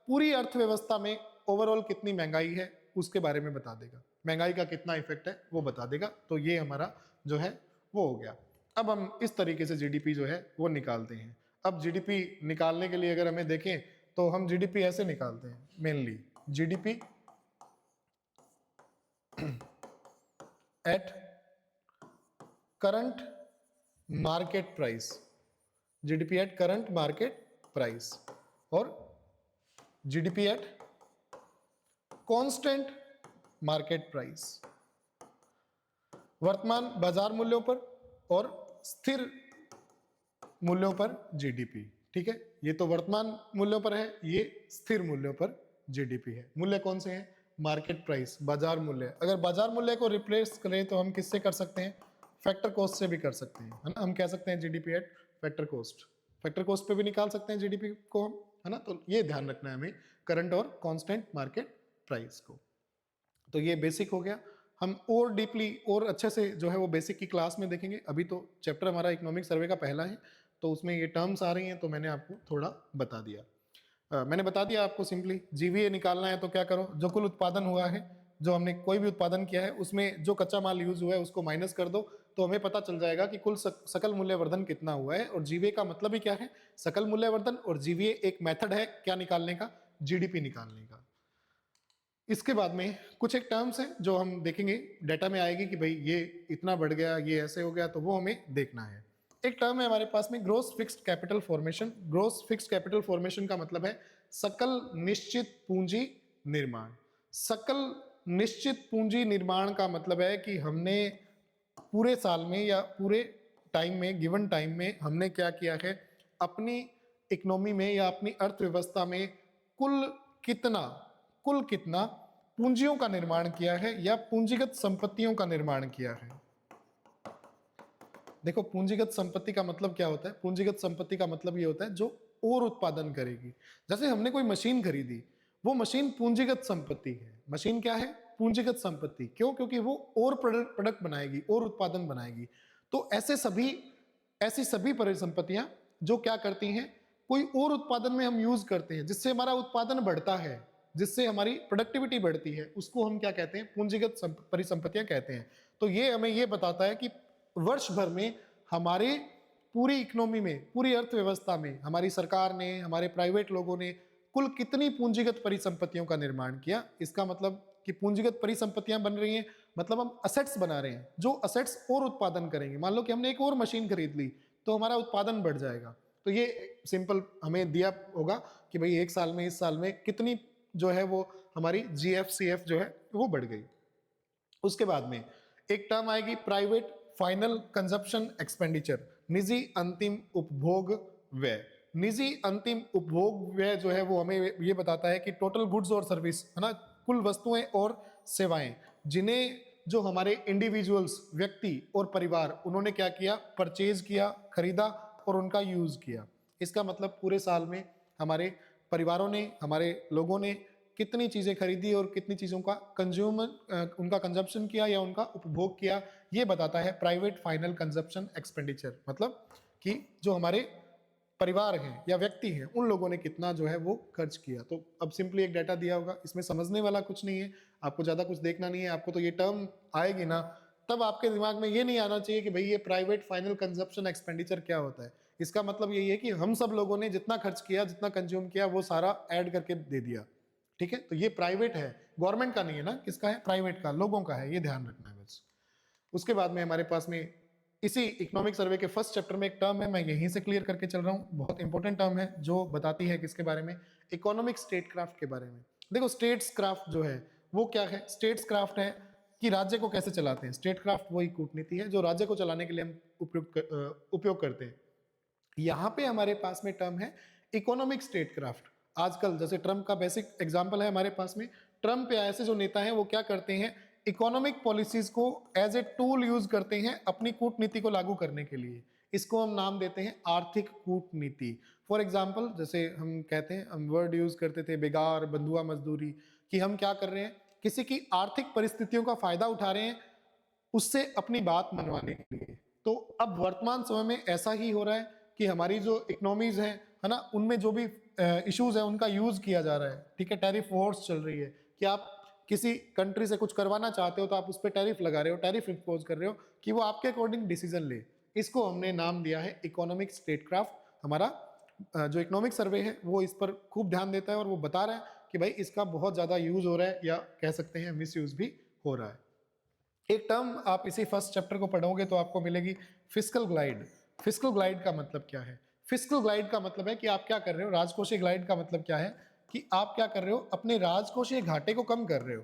पूरी अर्थव्यवस्था में ओवरऑल कितनी महंगाई है, उसके बारे में बता देगा, महंगाई का कितना इफेक्ट है वो बता देगा। तो ये हमारा जो है वो हो गया। अब हम इस तरीके से जीडीपी जो है वो निकालते हैं। अब जीडीपी निकालने के लिए अगर हमें देखें तो हम जीडीपी ऐसे निकालते हैं, mainly GDP at current market price, GDP at current market price, और GDP at constant market price, वर्तमान बाजार मूल्यों पर और स्थिर मूल्यों पर जीडीपी। ठीक है, ये तो वर्तमान मूल्यों पर है, ये स्थिर मूल्यों पर जीडीपी है। मूल्य कौन से हैं, मार्केट प्राइस, बाजार मूल्य। अगर बाजार मूल्य को रिप्लेस करें तो हम किससे कर सकते हैं, फैक्टर कॉस्ट से भी कर सकते हैं, है ना। हम कह सकते हैं GDP at factor cost, factor cost पे भी निकाल सकते हैं जीडीपी को हम, है ना। तो ये ध्यान रखना है हमें करंट और कांस्टेंट मार्केट प्राइस को। तो ये बेसिक हो गया। हम और डीपली और अच्छे से जो है वो बेसिक की क्लास में देखेंगे। अभी तो चैप्टर हमारा इकोनॉमिक सर्वे का पहला है, तो उसमें ये टर्म्स आ रही हैं, तो मैंने आपको थोड़ा बता दिया। मैंने बता दिया आपको सिंपली जीवीए निकालना है तो क्या करो, जो कुल उत्पादन हुआ है, जो हमने कोई भी उत्पादन किया है उसमें जो कच्चा माल यूज हुआ है उसको माइनस कर दो, तो हमें पता चल जाएगा कि कुल सकल मूल्यवर्धन कितना हुआ है। और जीवीए का मतलब ही क्या है, सकल मूल्यवर्धन, और जीवीए एक मेथड है क्या निकालने का, जीडीपी निकालने का। इसके बाद में कुछ एक टर्म्स हैं जो हम देखेंगे, डाटा में आएगी कि भाई ये इतना बढ़ गया, ये ऐसे हो गया, तो वो हमें देखना है। एक टर्म है हमारे पास में gross fixed capital formation. Gross fixed capital formation का मतलब है सकल निश्चित पूंजी निर्माण। सकल निश्चित पूंजी निर्माण का मतलब है कि हमने पूरे साल में या पूरे टाइम में, गिवन टाइम में हमने क्या किया है, अपनी इकोनॉमी में या अपनी अर्थव्यवस्था में कुल कितना पूंजियों का निर्माण किया है या पूंजीगत संपत्तियों का निर्माण किया है। देखो पूंजीगत संपत्ति का मतलब क्या होता है, पूंजीगत संपत्ति का मतलब ये होता है जो और उत्पादन करेगी। जैसे हमने कोई मशीन खरीदी, वो मशीन पूंजीगत संपत्ति है। मशीन क्या है, पूंजीगत संपत्ति। क्यों, क्योंकि वो और प्रोडक्ट बनाएगी, और उत्पादन बनाएगी। तो ऐसी सभी परिसंपत्तियां जो क्या करती हैं, कोई और उत्पादन में हम यूज करते हैं, जिससे हमारा उत्पादन बढ़ता है, जिससे हमारी प्रोडक्टिविटी बढ़ती है, उसको हम क्या कहते हैं, पूंजीगत परिसंपत्तियां कहते हैं। तो ये हमें ये बताता है कि वर्ष भर में हमारे पूरी इकोनॉमी में, पूरी अर्थव्यवस्था में हमारी सरकार ने, हमारे प्राइवेट लोगों ने कुल कितनी पूंजीगत परिसंपत्तियों का निर्माण किया। इसका मतलब कि पूंजीगत परिसंपत्तियां बन रही हैं, मतलब हम असेट्स बना रहे हैं, जो असेट्स और उत्पादन करेंगे। मान लो कि हमने एक और मशीन खरीद ली तो हमारा उत्पादन बढ़ जाएगा। तो ये सिंपल हमें दिया होगा कि भाई एक साल में, इस साल में कितनी जो है वो हमारी GFCF जो है वो बढ़ गई। उसके बाद में एक टर्म आएगी प्राइवेट फाइनल कंजप्शन एक्सपेंडिचर, निजी अंतिम उपभोग व्यय। निजी अंतिम उपभोग व्यय जो है वो हमें ये बताता है कि टोटल गुड्स और सर्विस, है ना, कुल वस्तुएं और सेवाएं जिन्हें जो हमारे इंडिविजुअल्स, व्यक्ति और परिवार, उन्होंने क्या किया, परचेज किया, खरीदा और उनका यूज किया। इसका मतलब पूरे साल में हमारे परिवारों ने, हमारे लोगों ने कितनी चीजें खरीदी और कितनी चीजों का उनका कंजप्शन किया या उनका उपभोग किया, ये बताता है प्राइवेट फाइनल कंजप्शन एक्सपेंडिचर। मतलब कि जो हमारे परिवार हैं या व्यक्ति हैं, उन लोगों ने कितना जो है वो खर्च किया। तो अब सिंपली एक डाटा दिया होगा, इसमें समझने वाला कुछ नहीं है, आपको ज्यादा कुछ देखना नहीं है। आपको तो ये टर्म आएगी ना, तब आपके दिमाग में ये नहीं आना चाहिए कि भाई ये प्राइवेट फाइनल कंजप्शन एक्सपेंडिचर क्या होता है। इसका मतलब यही है कि हम सब लोगों ने जितना खर्च किया, जितना कंज्यूम किया, वो सारा ऐड करके दे दिया। ठीक है, तो ये प्राइवेट है, गवर्नमेंट का नहीं है ना, किसका है, प्राइवेट का, लोगों का है, ये ध्यान रखना है बस। उसके बाद में हमारे पास में इसी इकोनॉमिक सर्वे के फर्स्ट चैप्टर में एक टर्म है, मैं यहीं से क्लियर करके चल रहा हूँ, बहुत इंपॉर्टेंट टर्म है जो बताती है किसके बारे में, इकोनॉमिक स्टेट क्राफ्ट के बारे में। देखो स्टेट्स क्राफ्ट जो है वो क्या है, स्टेट्स क्राफ्ट है कि राज्य को कैसे चलाते हैं। स्टेट क्राफ्ट वही कूटनीति है जो राज्य को चलाने के लिए हम उपयोग करते हैं। यहाँ पे हमारे पास में टर्म है इकोनॉमिक स्टेट क्राफ्ट। आजकल जैसे ट्रम्प का बेसिक एग्जांपल है हमारे पास में, ट्रम्प या ऐसे जो नेता हैं वो क्या करते हैं, इकोनॉमिक पॉलिसीज को एज ए टूल यूज करते हैं अपनी कूटनीति को लागू करने के लिए। इसको हम नाम देते हैं आर्थिक कूटनीति। फॉर एग्जाम्पल जैसे हम कहते हैं, हम वर्ड यूज करते थे बेगार, बंधुआ मजदूरी, कि हम क्या कर रहे हैं, किसी की आर्थिक परिस्थितियों का फायदा उठा रहे हैं उससे अपनी बात मनवाने के लिए। तो अब वर्तमान समय में ऐसा ही हो रहा है कि हमारी जो इकोनॉमीज हैं, है ना, उनमें जो भी इश्यूज है उनका यूज किया जा रहा है। ठीक है, टैरिफ वॉर्स चल रही है कि आप किसी कंट्री से कुछ करवाना चाहते हो तो आप उस पर टैरिफ लगा रहे हो, टैरिफ इम्पोज कर रहे हो कि वो आपके अकॉर्डिंग डिसीजन ले। इसको हमने नाम दिया है इकोनॉमिक स्टेट क्राफ्ट। हमारा जो इकोनॉमिक सर्वे है वो इस पर खूब ध्यान देता है और वो बता रहा है कि भाई इसका बहुत ज्यादा यूज हो रहा है या कह सकते हैं मिस यूज भी हो रहा है। एक टर्म आप इसी फर्स्ट चैप्टर को पढ़ोगे तो आपको मिलेगी फिस्कल ग्लाइड। फिस्कल ग्लाइड का मतलब क्या है, फिस्कल ग्लाइड का मतलब है कि आप क्या कर रहे हो, राजकोषीय ग्लाइड का मतलब क्या है कि आप क्या कर रहे हो, अपने राजकोषीय घाटे को कम कर रहे हो।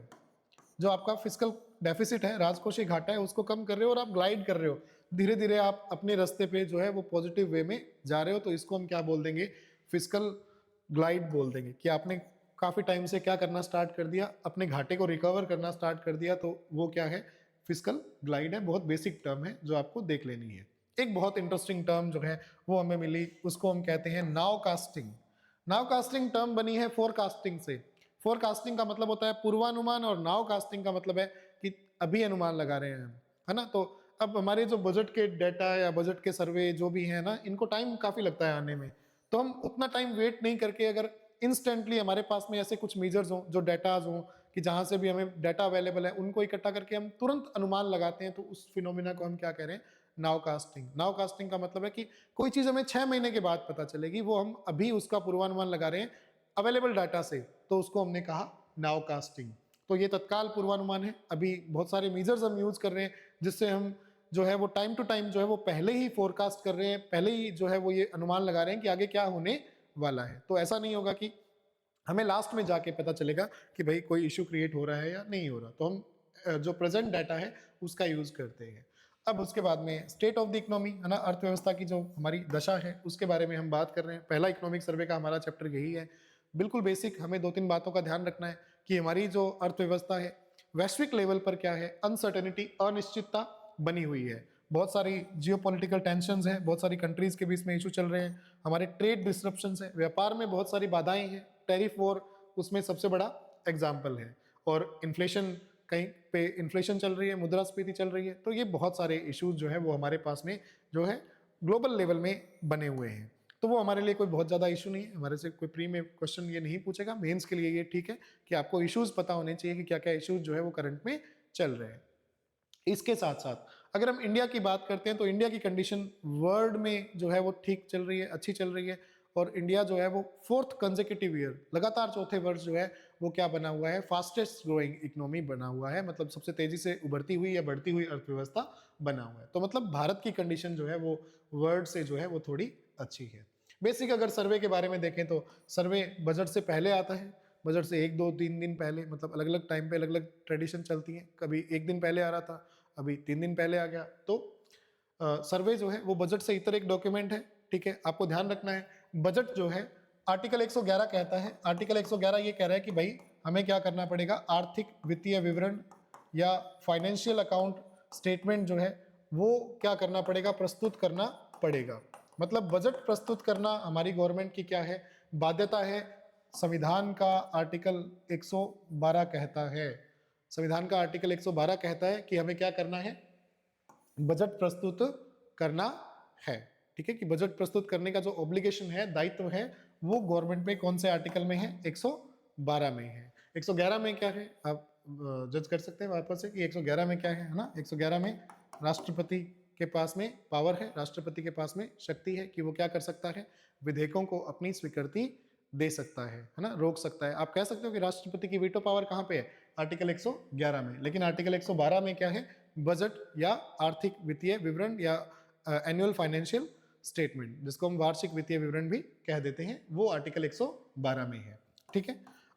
जो आपका फिस्कल डेफिसिट है, राजकोषीय घाटा है, उसको कम कर रहे हो और आप ग्लाइड कर रहे हो, धीरे धीरे आप अपने रास्ते पे जो है वो पॉजिटिव वे में जा रहे हो। तो इसको हम क्या बोल देंगे, फिस्कल ग्लाइड बोल देंगे कि आपने काफी टाइम से क्या करना स्टार्ट कर दिया, अपने घाटे को रिकवर करना स्टार्ट कर दिया। तो वो क्या है, फिस्कल ग्लाइड है। बहुत बेसिक टर्म है जो आपको देख लेनी है। एक बहुत इंटरेस्टिंग टर्म जो है वो हमें मिली, उसको हम कहते हैं नाव कास्टिंग। नाव कास्टिंग टर्म बनी है फोरकास्टिंग से। फोरकास्टिंग का मतलब होता है पूर्वानुमान और नाव कास्टिंग का मतलब है कि अभी अनुमान लगा रहे हैं हम, है ना। तो अब हमारे जो बजट के डाटा या बजट के सर्वे जो भी है ना, इनको टाइम काफी लगता है आने में। तो हम उतना टाइम वेट नहीं करके अगर इंस्टेंटली हमारे पास में ऐसे कुछ मेजर्स हों, जो डाटाज हों, कि जहां से भी हमें डाटा अवेलेबल है उनको इकट्ठा करके हम तुरंत अनुमान लगाते हैं, तो उस फिनोमिना को हम क्या कह रहे हैं, नाव कास्टिंग। नाव कास्टिंग का मतलब है कि कोई चीज हमें 6 महीने के बाद पता चलेगी, वो हम अभी उसका पूर्वानुमान लगा रहे हैं अवेलेबल डाटा से, तो उसको हमने कहा नाव कास्टिंग। तो ये तत्काल पूर्वानुमान है। अभी बहुत सारे मेजर्स हम यूज कर रहे हैं जिससे हम जो है वो टाइम टू टाइम जो है वो पहले ही फोरकास्ट कर रहे हैं, पहले ही जो है वो ये अनुमान लगा रहे हैं कि आगे क्या होने वाला है। तो ऐसा नहीं होगा कि हमें लास्ट में जाके पता चलेगा कि भाई कोई इश्यू क्रिएट हो रहा है या नहीं हो रहा। तो हम जो प्रेजेंट डाटा है उसका यूज करते हैं। अब उसके बाद में स्टेट ऑफ द इकोनॉमी, है ना, अर्थव्यवस्था की जो हमारी दशा है उसके बारे में हम बात कर रहे हैं। पहला इकोनॉमिक सर्वे का हमारा चैप्टर यही है। बिल्कुल बेसिक, हमें 2-3 बातों का ध्यान रखना है कि हमारी जो अर्थव्यवस्था है वैश्विक लेवल पर क्या है, अनसर्टेनिटी, अनिश्चितता बनी हुई है। बहुत सारी जियोपॉलिटिकल टेंशंस हैं, बहुत सारी कंट्रीज के बीच में इशू चल रहे हैं, हमारे ट्रेड डिस्ट्रप्शंस हैं, व्यापार में बहुत सारी बाधाएं हैं, टैरिफ वॉर उसमें सबसे बड़ा एग्जाम्पल है, और इन्फ्लेशन, कहीं पे इन्फ्लेशन चल रही है, मुद्रास्फीति चल रही है। तो ये बहुत सारे इश्यूज जो है वो हमारे पास में जो है ग्लोबल लेवल में बने हुए हैं। तो वो हमारे लिए कोई बहुत ज़्यादा इशू नहीं है, हमारे से कोई प्री में क्वेश्चन ये नहीं पूछेगा। मेंस के लिए ये ठीक है कि आपको इश्यूज पता होने चाहिए कि क्या क्या इश्यूज जो है वो करंट में चल रहे हैं। इसके साथ साथ अगर हम इंडिया की बात करते हैं तो इंडिया की कंडीशन वर्ल्ड में जो है वो ठीक चल रही है, अच्छी चल रही है। और इंडिया जो है वो 4th कंसेक्यूटिव ईयर, लगातार चौथे वर्ष जो है वो क्या बना हुआ है, फास्टेस्ट ग्रोइंग इकोनॉमी बना हुआ है, मतलब सबसे तेजी से उभरती हुई या बढ़ती हुई अर्थव्यवस्था बना हुआ है। तो मतलब भारत की कंडीशन जो है वो वर्ल्ड से जो है वो थोड़ी अच्छी है। बेसिक अगर सर्वे के बारे में देखें तो सर्वे बजट से पहले आता है, बजट से 1 2 3 दिन पहले, मतलब अलग अलग टाइम पे अलग अलग ट्रेडिशन चलती है, कभी 1 दिन पहले आ रहा था, अभी 3 दिन पहले आ गया। तो सर्वे जो है वो बजट से इतर एक डॉक्यूमेंट है, ठीक है। आपको ध्यान रखना है बजट जो है आर्टिकल 111 कहता है, आर्टिकल 111 ये कह रहा है कि भाई हमें क्या करना पड़ेगा, आर्थिक वित्तीय विवरण या फाइनेंशियल अकाउंट स्टेटमेंट जो है वो क्या करना पड़ेगा, प्रस्तुत करना पड़ेगा। मतलब बजट प्रस्तुत करना हमारी गवर्नमेंट की क्या है, बाध्यता है। संविधान का आर्टिकल 112 कहता है, संविधान का आर्टिकल 112 कहता है कि हमें क्या करना है, बजट प्रस्तुत करना है, ठीक है। कि बजट प्रस्तुत करने का जो ऑब्लिगेशन है, दायित्व है, वो गवर्नमेंट में कौन से आर्टिकल में है, 112 में है। 111 में क्या है, आप जज कर सकते हैं वापस से कि 111 में क्या है ना। 111 में राष्ट्रपति के पास में पावर है, राष्ट्रपति के पास में शक्ति है कि वो क्या कर सकता है, विधेयकों को अपनी स्वीकृति दे सकता है ना, रोक सकता है। आप कह सकते हो कि राष्ट्रपति की वीटो पावर कहाँ पे है, आर्टिकल 111 में। लेकिन आर्टिकल 112 में क्या है, बजट या आर्थिक वित्तीय विवरण या एनुअल फाइनेंशियल स्टेटमेंट, जिसको हम वार्षिक वित्तीय विवरण भी कह देते हैं, वो आर्टिकल 112 में है, ठीक है।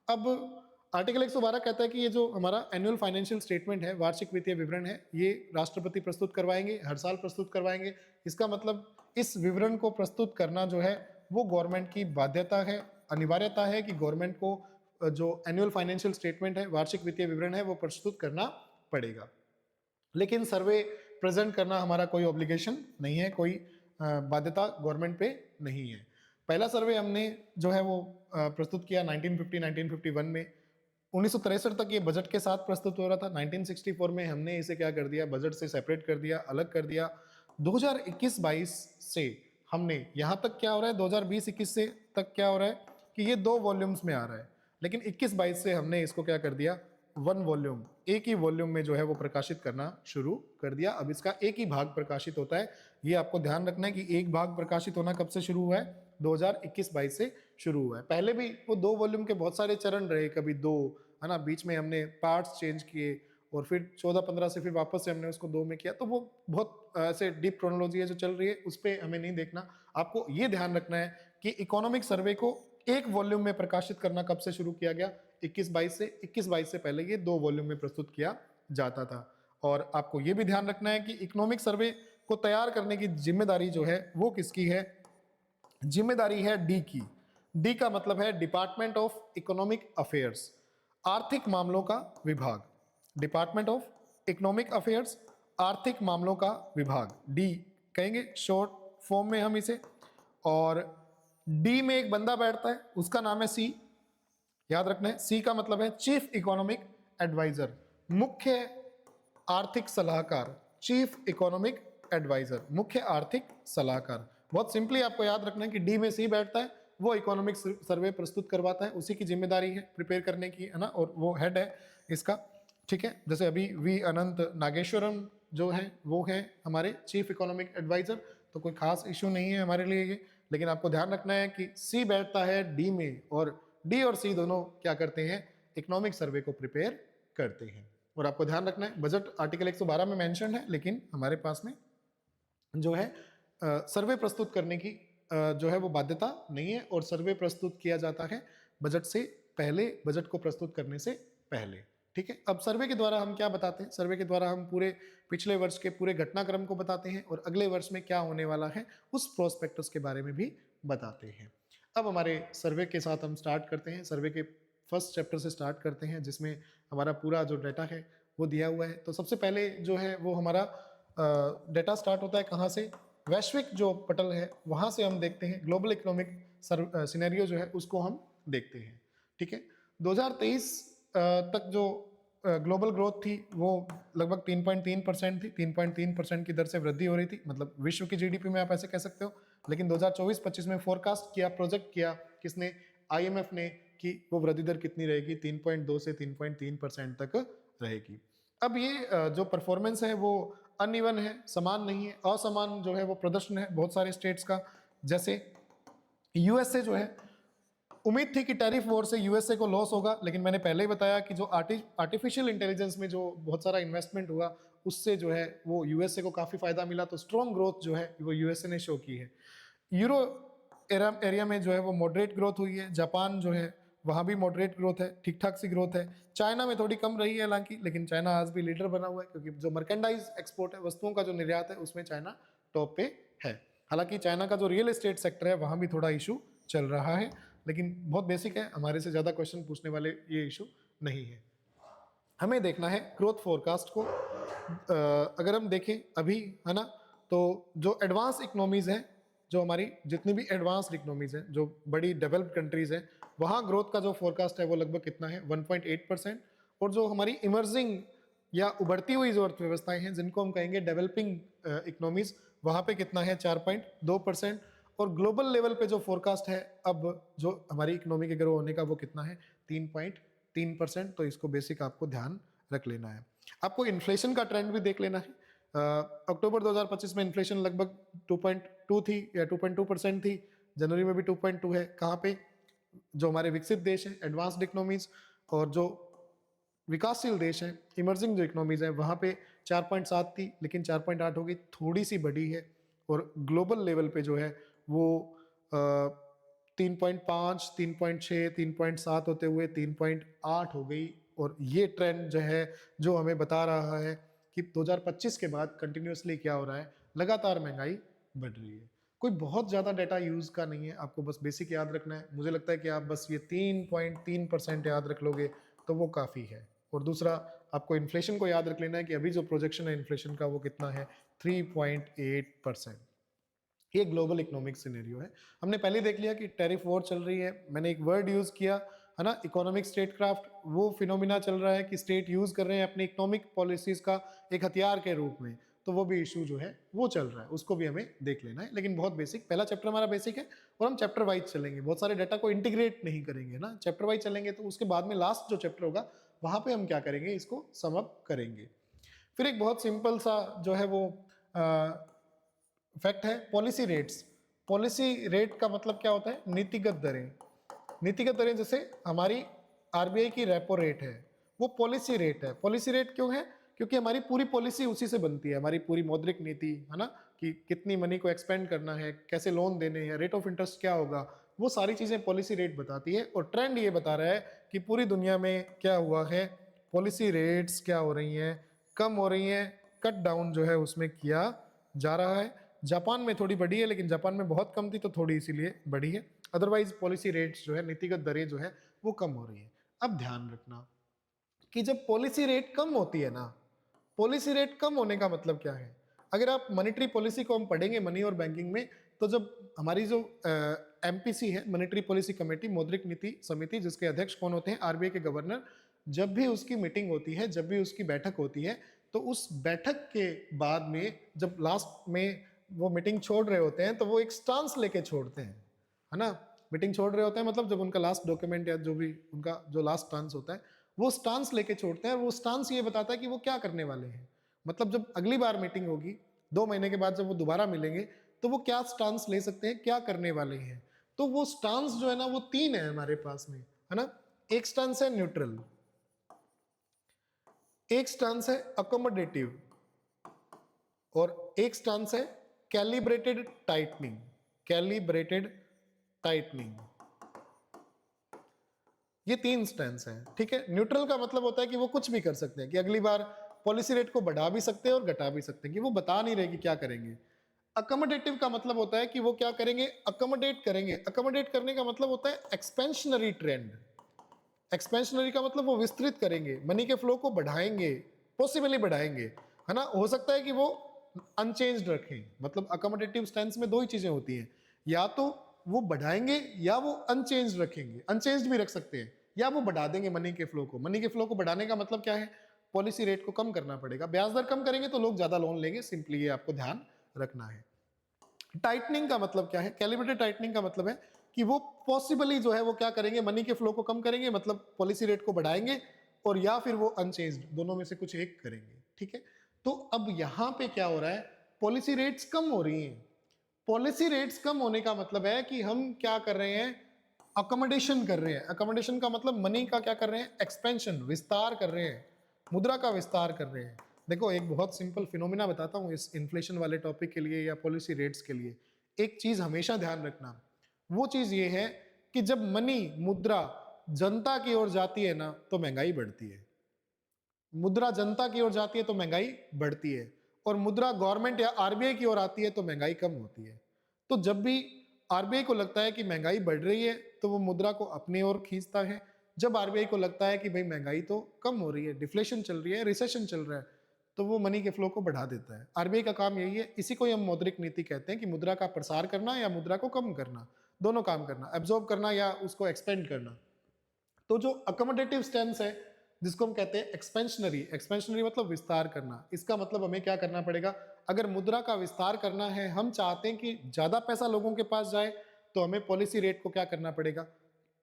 अब आर्टिकल 112 कहता है कि ये जो हमारा एनुअल फाइनेंशियल स्टेटमेंट है, वार्षिक वित्तीय विवरण है, ये राष्ट्रपति प्रस्तुत करवाएंगे, हर साल प्रस्तुत करवाएंगे। इसका मतलब इस विवरण को प्रस्तुत करना जो है वो गवर्नमेंट की बाध्यता है, अनिवार्यता है कि गवर्नमेंट को जो एनुअल फाइनेंशियल स्टेटमेंट है, वार्षिक वित्तीय विवरण है, वो प्रस्तुत करना पड़ेगा। लेकिन सर्वे प्रेजेंट करना हमारा कोई ऑब्लिगेशन नहीं है, कोई बाध्यता गवर्नमेंट पे नहीं है। पहला सर्वे हमने जो है वो प्रस्तुत किया 1950-1951 में। 1963 तक ये बजट के साथ प्रस्तुत हो रहा था। 1964 में हमने इसे क्या कर दिया, बजट से सेपरेट कर दिया, अलग कर दिया। 2021-22 से हमने यहाँ तक क्या हो रहा है, 2020-21 से तक क्या हो रहा है कि ये 2 वॉल्यूम्स में आ रहा है। लेकिन 21-22 से हमने इसको क्या कर दिया, 1 वॉल्यूम, एक ही वॉल्यूम में जो है वो प्रकाशित करना शुरू कर दिया। अब इसका एक ही भाग प्रकाशित होता है। ये आपको ध्यान रखना है कि एक भाग प्रकाशित होना कब से शुरू हुआ है, 2021-22 से शुरू हुआ है। पहले भी वो 2 वॉल्यूम के बहुत सारे चरण रहे, कभी 2 है ना, बीच में हमने पार्ट्स चेंज किए और फिर 14-15 से फिर वापस से हमने उसको 2 में किया। तो वो बहुत ऐसे डीप क्रोनोलॉजी है जो चल रही है, उस पर हमें नहीं देखना। आपको ये ध्यान रखना है कि इकोनॉमिक सर्वे को एक वॉल्यूम में प्रकाशित करना कब से शुरू किया गया, 21-22 से। 21-22 से पहले ये 2 वॉल्यूम में प्रस्तुत किया जाता था। और आपको ये भी ध्यान रखना है कि इकोनॉमिक सर्वे को तैयार करने की जिम्मेदारी जो है वो किसकी है, जिम्मेदारी है डी की। डी का मतलब है डिपार्टमेंट ऑफ इकोनॉमिक अफेयर्स, आर्थिक मामलों का विभाग। डिपार्टमेंट ऑफ इकोनॉमिक अफेयर्स, आर्थिक मामलों का विभाग, डी कहेंगे शॉर्ट फॉर्म में हम इसे। और डी में एक बंदा बैठता है, उसका नाम है सी, याद रखना है। सी का मतलब है चीफ इकोनॉमिक एडवाइजर, मुख्य आर्थिक सलाहकार, चीफ इकोनॉमिक एडवाइजर, मुख्य आर्थिक सलाहकार। बहुत सिंपली आपको याद रखना है कि डी में सी बैठता है, वो इकोनॉमिक सर्वे प्रस्तुत करवाता है, उसी की जिम्मेदारी है प्रिपेयर करने की, है ना, और वो हेड है इसका, ठीक है। जैसे अभी वी अनंत नागेश्वरम जो है वो है हमारे चीफ इकोनॉमिक एडवाइजर, तो कोई खास इशू नहीं है हमारे लिए ये। लेकिन आपको ध्यान रखना है कि सी बैठता है डी में, और डी और सी दोनों क्या करते हैं, इकोनॉमिक सर्वे को प्रिपेयर करते हैं। और आपको ध्यान रखना है बजट आर्टिकल 112 में मेंशन है, लेकिन हमारे पास में जो है सर्वे प्रस्तुत करने की जो है वो बाध्यता नहीं है, और सर्वे प्रस्तुत किया जाता है बजट से पहले, बजट को प्रस्तुत करने से पहले, ठीक है। अब सर्वे के द्वारा हम क्या बताते हैं, सर्वे के द्वारा हम पूरे पिछले वर्ष के पूरे घटनाक्रम को बताते हैं, और अगले वर्ष में क्या होने वाला है उस प्रोस्पेक्टस के बारे में भी बताते हैं। अब हमारे सर्वे के साथ हम स्टार्ट करते हैं, सर्वे के फर्स्ट चैप्टर से स्टार्ट करते हैं, जिसमें हमारा पूरा जो डाटा है वो दिया हुआ है। तो सबसे पहले जो है वो हमारा डाटा स्टार्ट होता है कहाँ से, वैश्विक जो पटल है वहाँ से हम देखते हैं, ग्लोबल इकोनॉमिक सिनेरियो जो है उसको हम देखते हैं, ठीक है। 2023 तक जो ग्लोबल ग्रोथ थी वो लगभग 3.3% थी, 3.3% की दर से वृद्धि हो रही थी, मतलब विश्व की जीडीपी में आप ऐसे कह सकते हो। लेकिन 2024-25 में फोरकास्ट किया, प्रोजेक्ट किया किसने, आईएमएफ ने, कि वो वृद्धि दर कितनी रहेगी, 3.2 से 3.3% तक रहेगी। अब ये जो परफॉर्मेंस है वो अनइवन है, समान नहीं है, असमान जो है वो प्रदर्शन है बहुत सारे स्टेट्स का। जैसे यूएसए जो है, उम्मीद थी कि टैरिफ वॉर से यूएसए को लॉस होगा, लेकिन मैंने पहले ही बताया कि जो आर्टिफिशियल इंटेलिजेंस में जो बहुत सारा इन्वेस्टमेंट हुआ उससे जो है वो यूएसए को काफ़ी फायदा मिला, तो स्ट्रॉन्ग ग्रोथ जो है वो यूएसए ने शो की है। यूरो एरिया में जो है वो मॉडरेट ग्रोथ हुई है। जापान जो है वहाँ भी मॉडरेट ग्रोथ है, ठीक ठाक सी ग्रोथ है। चाइना में थोड़ी कम रही है हालांकि, लेकिन चाइना आज भी लीडर बना हुआ है, क्योंकि जो मर्केंडाइज एक्सपोर्ट है, वस्तुओं का जो निर्यात है, उसमें चाइना टॉप पे है। हालांकि चाइना का जो रियल एस्टेट सेक्टर है वहाँ भी थोड़ा इशू चल रहा है, लेकिन बहुत बेसिक है, हमारे से ज़्यादा क्वेश्चन पूछने वाले ये इशू नहीं है। हमें देखना है ग्रोथ फोरकास्ट को। अगर हम देखें अभी, है ना, तो जो एडवांस इकोनॉमीज हैं, जो हमारी जितनी भी एडवांस्ड इकोनॉमीज हैं, जो बड़ी डेवलप्ड कंट्रीज हैं, वहाँ ग्रोथ का जो फोरकास्ट है वो लगभग कितना है, 1.8%। और जो हमारी इमर्जिंग या उभरती हुई जो अर्थव्यवस्थाएं हैं, जिनको हम कहेंगे डेवलपिंग इकोनॉमीज, वहाँ पे कितना है, 4.2%। और ग्लोबल लेवल पे जो फोरकास्ट है अब जो हमारी इकोनॉमी के ग्रो होने का, वो कितना है, 3.3%। तो इसको बेसिक आपको ध्यान रख लेना है। आपको इन्फ्लेशन का ट्रेंड भी देख लेना है। अक्टूबर 2025 में इन्फ्लेशन लगभग 2.2 थी या 2.2% थी। जनवरी में भी 2.2 है। कहाँ पे, जो हमारे विकसित देश हैं, एडवांस्ड इकोनॉमीज, और जो विकासशील देश हैं, इमर्जिंग जो इकोनॉमीज हैं, वहाँ पे 4.7 थी, लेकिन 4.8 हो गई, थोड़ी सी बढ़ी है। और ग्लोबल लेवल पे जो है वो 3.5, 3.6, 3.7 होते हुए 3.8 हो गई। और ये ट्रेंड जो है, जो हमें बता रहा है कि 2025 के बाद कंटिन्यूसली क्या हो रहा है, लगातार महंगाई बढ़ रही है। कोई बहुत ज़्यादा डाटा यूज़ का नहीं है, आपको बस बेसिक याद रखना है। मुझे लगता है कि आप बस ये 3.3% याद रख लोगे तो वो काफ़ी है। और दूसरा, आपको इन्फ्लेशन को याद रख लेना है कि अभी जो प्रोजेक्शन है इन्फ्लेशन का, वो कितना है, 3.8%। ये ग्लोबल इकोनॉमिक सिनेरियो है। हमने पहले देख लिया कि टैरिफ वॉर चल रही है। मैंने एक वर्ड यूज़ किया है ना, इकोनॉमिक स्टेटक्राफ्ट। वो फिनोमिना चल रहा है कि स्टेट यूज़ कर रहे हैं अपनी इकोनॉमिक पॉलिसीज़ का एक हथियार के रूप में, तो वो भी इशू जो है वो चल रहा है, उसको भी हमें देख लेना है। लेकिन बहुत बेसिक, पहला चैप्टर हमारा बेसिक है, और हम चैप्टर वाइज चलेंगे, बहुत सारे डाटा को इंटीग्रेट नहीं करेंगे ना, चैप्टर वाइज चलेंगे। तो उसके बाद में लास्ट जो चैप्टर होगा वहाँ पे हम क्या करेंगे, इसको सम अप करेंगे। फिर एक बहुत सिंपल सा जो है वो फैक्ट है, पॉलिसी रेट्स। पॉलिसी रेट का मतलब क्या होता है, नीतिगत दरें। नीतिगत दरें जैसे हमारी आरबीआई की रेपो रेट है, वो पॉलिसी रेट है। पॉलिसी रेट क्यों है, क्योंकि हमारी पूरी पॉलिसी उसी से बनती है, हमारी पूरी मौद्रिक नीति, है ना, कि कितनी मनी को एक्सपेंड करना है, कैसे लोन देने हैं, रेट ऑफ इंटरेस्ट क्या होगा, वो सारी चीजें पॉलिसी रेट बताती है। और ट्रेंड ये बता रहा है कि पूरी दुनिया में क्या हुआ है, पॉलिसी रेट्स क्या हो रही हैं, कम हो रही हैं, कट डाउन जो है उसमें किया जा रहा है। जापान में थोड़ी बढ़ी है, लेकिन जापान में बहुत कम थी तो थोड़ी इसीलिए बढ़ी है। अदरवाइज पॉलिसी रेट्स जो है, नीतिगत दरें जो है वो कम हो रही है। अब ध्यान रखना कि जब पॉलिसी रेट कम होती है ना, पॉलिसी रेट कम होने का मतलब क्या है। अगर आप मॉनेटरी पॉलिसी को हम पढ़ेंगे मनी और बैंकिंग में, तो जब हमारी जो एमपीसी है, मॉनेटरी पॉलिसी कमेटी, मौद्रिक नीति समिति, जिसके अध्यक्ष कौन होते हैं, आरबीआई के गवर्नर, जब भी उसकी मीटिंग होती है, जब भी उसकी बैठक होती है, तो उस बैठक के बाद में जब लास्ट में वो मीटिंग छोड़ रहे होते हैं, तो वो एक स्टांस लेके छोड़ते हैं, है ना। मीटिंग छोड़ रहे होते हैं मतलब जब उनका लास्ट डॉक्यूमेंट या जो भी उनका जो लास्ट स्टांस होता है, वो स्टांस लेके छोड़ते हैं। और वो स्टांस ये बताता है कि वो क्या करने वाले हैं। मतलब जब अगली बार मीटिंग होगी 2 महीने के बाद, जब वो दोबारा मिलेंगे, तो वो क्या स्टांस ले सकते हैं, क्या करने वाले हैं। तो वो स्टांस जो है ना, वो 3 है हमारे पास में, है ना। एक स्टांस है न्यूट्रल, एक स्टांस है अकोमोडेटिव, और एक स्टांस है कैलिब्रेटेड टाइटनिंग। कैलिब्रेटेड टाइटनिंग, ये 3 स्टैंस हैं, ठीक है। न्यूट्रल का मतलब होता है कि वो कुछ भी कर सकते हैं, कि अगली बार पॉलिसी रेट को बढ़ा भी सकते हैं और घटा भी सकते हैं, कि वो बता नहीं रहे कि क्या करेंगे। अकोमोडेटिव का मतलब होता है कि वो क्या करेंगे, अकोमोडेट करेंगे। अकोमोडेट करने का मतलब होता है एक्सपेंशनरी ट्रेंड। एक्सपेंशनरी का मतलब वो विस्तृत करेंगे, मनी के फ्लो को बढ़ाएंगे, पॉसिबली बढ़ाएंगे, है ना। हो सकता है कि वो अनचेंज्ड रखें। मतलब अकोमोडेटिव स्टैंस में 2 ही चीजें होती हैं, या तो वो बढ़ाएंगे या वो अनचेंज्ड रखेंगे। अनचेंज्ड भी रख सकते हैं, या वो बढ़ा देंगे मनी के फ्लो को। मनी के फ्लो को बढ़ाने का मतलब क्या है, पॉलिसी रेट को कम करना पड़ेगा। ब्याज दर कम करेंगे तो लोग ज्यादा लोन लेंगे, सिंपली ये आपको ध्यान रखना है। टाइटनिंग का मतलब क्या है, कैलिब्रेटेड टाइटनिंग का मतलब है कि वो पॉसिबली जो है वो क्या करेंगे, मनी के फ्लो को कम करेंगे, मतलब पॉलिसी रेट को बढ़ाएंगे, और या फिर वो अनचेंज्ड, दोनों में से कुछ एक करेंगे, ठीक है। तो अब यहां पे क्या हो रहा है, पॉलिसी रेट्स कम हो रही हैं, पॉलिसी रेट्स कम होने का मतलब है कि हम क्या कर रहे हैं, अकोमोडेशन कर रहे हैं। अकोमोडेशन का मतलब मनी का क्या कर रहे हैं, एक्सपेंशन, विस्तार कर रहे हैं, मुद्रा का विस्तार कर रहे हैं। देखो एक बहुत सिंपल फिनोमिना बताता हूँ इस इन्फ्लेशन वाले टॉपिक के लिए या पॉलिसी रेट्स के लिए। एक चीज हमेशा ध्यान रखना, वो चीज ये है कि जब मनी, मुद्रा जनता की ओर जाती है ना तो महंगाई बढ़ती है। मुद्रा जनता की ओर जाती है तो महंगाई बढ़ती है, और मुद्रा गवर्नमेंट या आरबीआई की ओर आती है तो महंगाई कम होती है। तो जब भी आरबीआई को लगता है कि महंगाई बढ़ रही है तो वो मुद्रा को अपनी ओर खींचता है। जब आरबीआई को लगता है कि भाई महंगाई तो कम हो रही है, डिफ्लेशन चल रही है, रिसेशन चल रहा है, तो वो मनी के फ्लो को बढ़ा देता है। आरबीआई का काम यही है, इसी को ही हम मौद्रिक नीति कहते हैं कि मुद्रा का प्रसार करना या मुद्रा को कम करना, दोनों काम करना, एब्जॉर्ब करना या उसको एक्सपेंड करना। तो जो अकोमोडेटिव स्टेंस है जिसको हम कहते हैं एक्सपेंशनरी, एक्सपेंशनरी मतलब विस्तार करना। इसका मतलब हमें क्या करना पड़ेगा, अगर मुद्रा का विस्तार करना है, हम चाहते हैं कि ज्यादा पैसा लोगों के पास जाए, तो हमें पॉलिसी रेट को क्या करना पड़ेगा,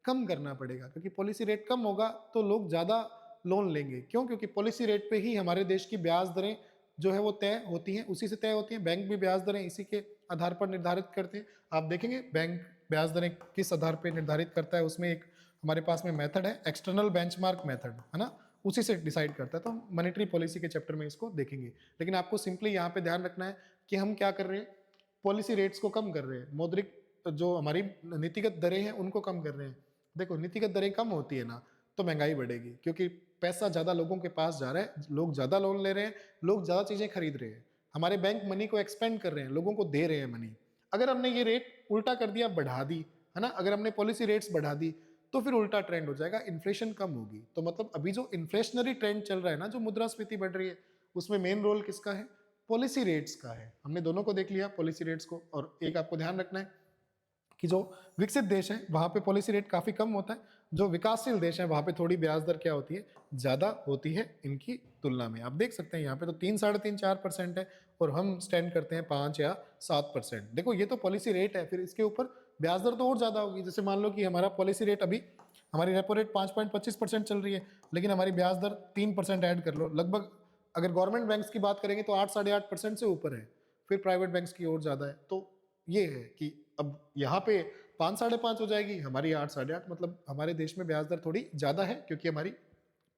कम करना पड़ेगा। क्योंकि पॉलिसी रेट कम होगा तो लोग ज्यादा लोन लेंगे। क्यों? क्योंकि पॉलिसी रेट पे ही हमारे देश की ब्याज दरें जो है वो तय होती हैं, उसी से तय होती हैं। बैंक भी ब्याज दरें इसी के आधार पर निर्धारित करते हैं। आप देखेंगे बैंक ब्याज दरें किस आधार पर निर्धारित करता है, उसमें एक हमारे पास में मेथड है, एक्सटर्नल बेंचमार्क मेथड, है ना, उसी से डिसाइड करता है। तो हम मॉनेटरी पॉलिसी के चैप्टर में इसको देखेंगे। लेकिन आपको सिंपली यहाँ पे ध्यान रखना है कि हम क्या कर रहे हैं, पॉलिसी रेट्स को कम कर रहे हैं, मौद्रिक जो हमारी नीतिगत दरें हैं उनको कम कर रहे हैं। देखो नीतिगत दरें कम होती है ना तो महंगाई बढ़ेगी, क्योंकि पैसा ज्यादा लोगों के पास जा रहा है, लोग ज्यादा लोन ले रहे हैं, लोग ज्यादा चीजें खरीद रहे हैं, हमारे बैंक मनी को एक्सपेंड कर रहे हैं, लोगों को दे रहे हैं मनी। अगर हमने ये रेट उल्टा कर दिया, बढ़ा दी, है ना, अगर हमने पॉलिसी रेट्स बढ़ा दी तो फिर उल्टा ट्रेंड हो जाएगा, इन्फ्लेशन कम होगी। तो मतलब अभी जो इन्फ्लेशनरी ट्रेंड चल रहा है ना, जो मुद्रास्फीति बढ़ रही है, उसमें मेन रोल किसका है, पॉलिसी रेट्स का है। हमने दोनों को देख लिया, पॉलिसी रेट्स को। और एक आपको ध्यान रखना है कि जो विकसित देश है वहां पे पॉलिसी रेट काफी कम होता है, जो विकासशील देश है वहां पे थोड़ी ब्याज दर क्या होती है, ज्यादा होती है इनकी तुलना में। आप देख सकते हैं यहाँ पे तो 3, 3.5, 4% है, और हम स्टैंड करते हैं 5 या 7%। देखो ये तो पॉलिसी रेट है, फिर इसके ऊपर ब्याज दर तो और ज्यादा होगी। जैसे मान लो कि हमारा पॉलिसी रेट अभी, हमारी रेपो रेट 5.25% चल रही है, लेकिन हमारी ब्याज दर 3% ऐड कर लो, लगभग अगर गवर्नमेंट बैंक्स की बात करेंगे तो 8, 8.5% से ऊपर है, फिर प्राइवेट बैंक्स की ओर ज्यादा है। तो ये है कि अब यहाँ पे 5, 5.5 हो जाएगी, हमारी 8, 8.5, मतलब हमारे देश में ब्याज दर थोड़ी ज्यादा है, क्योंकि हमारी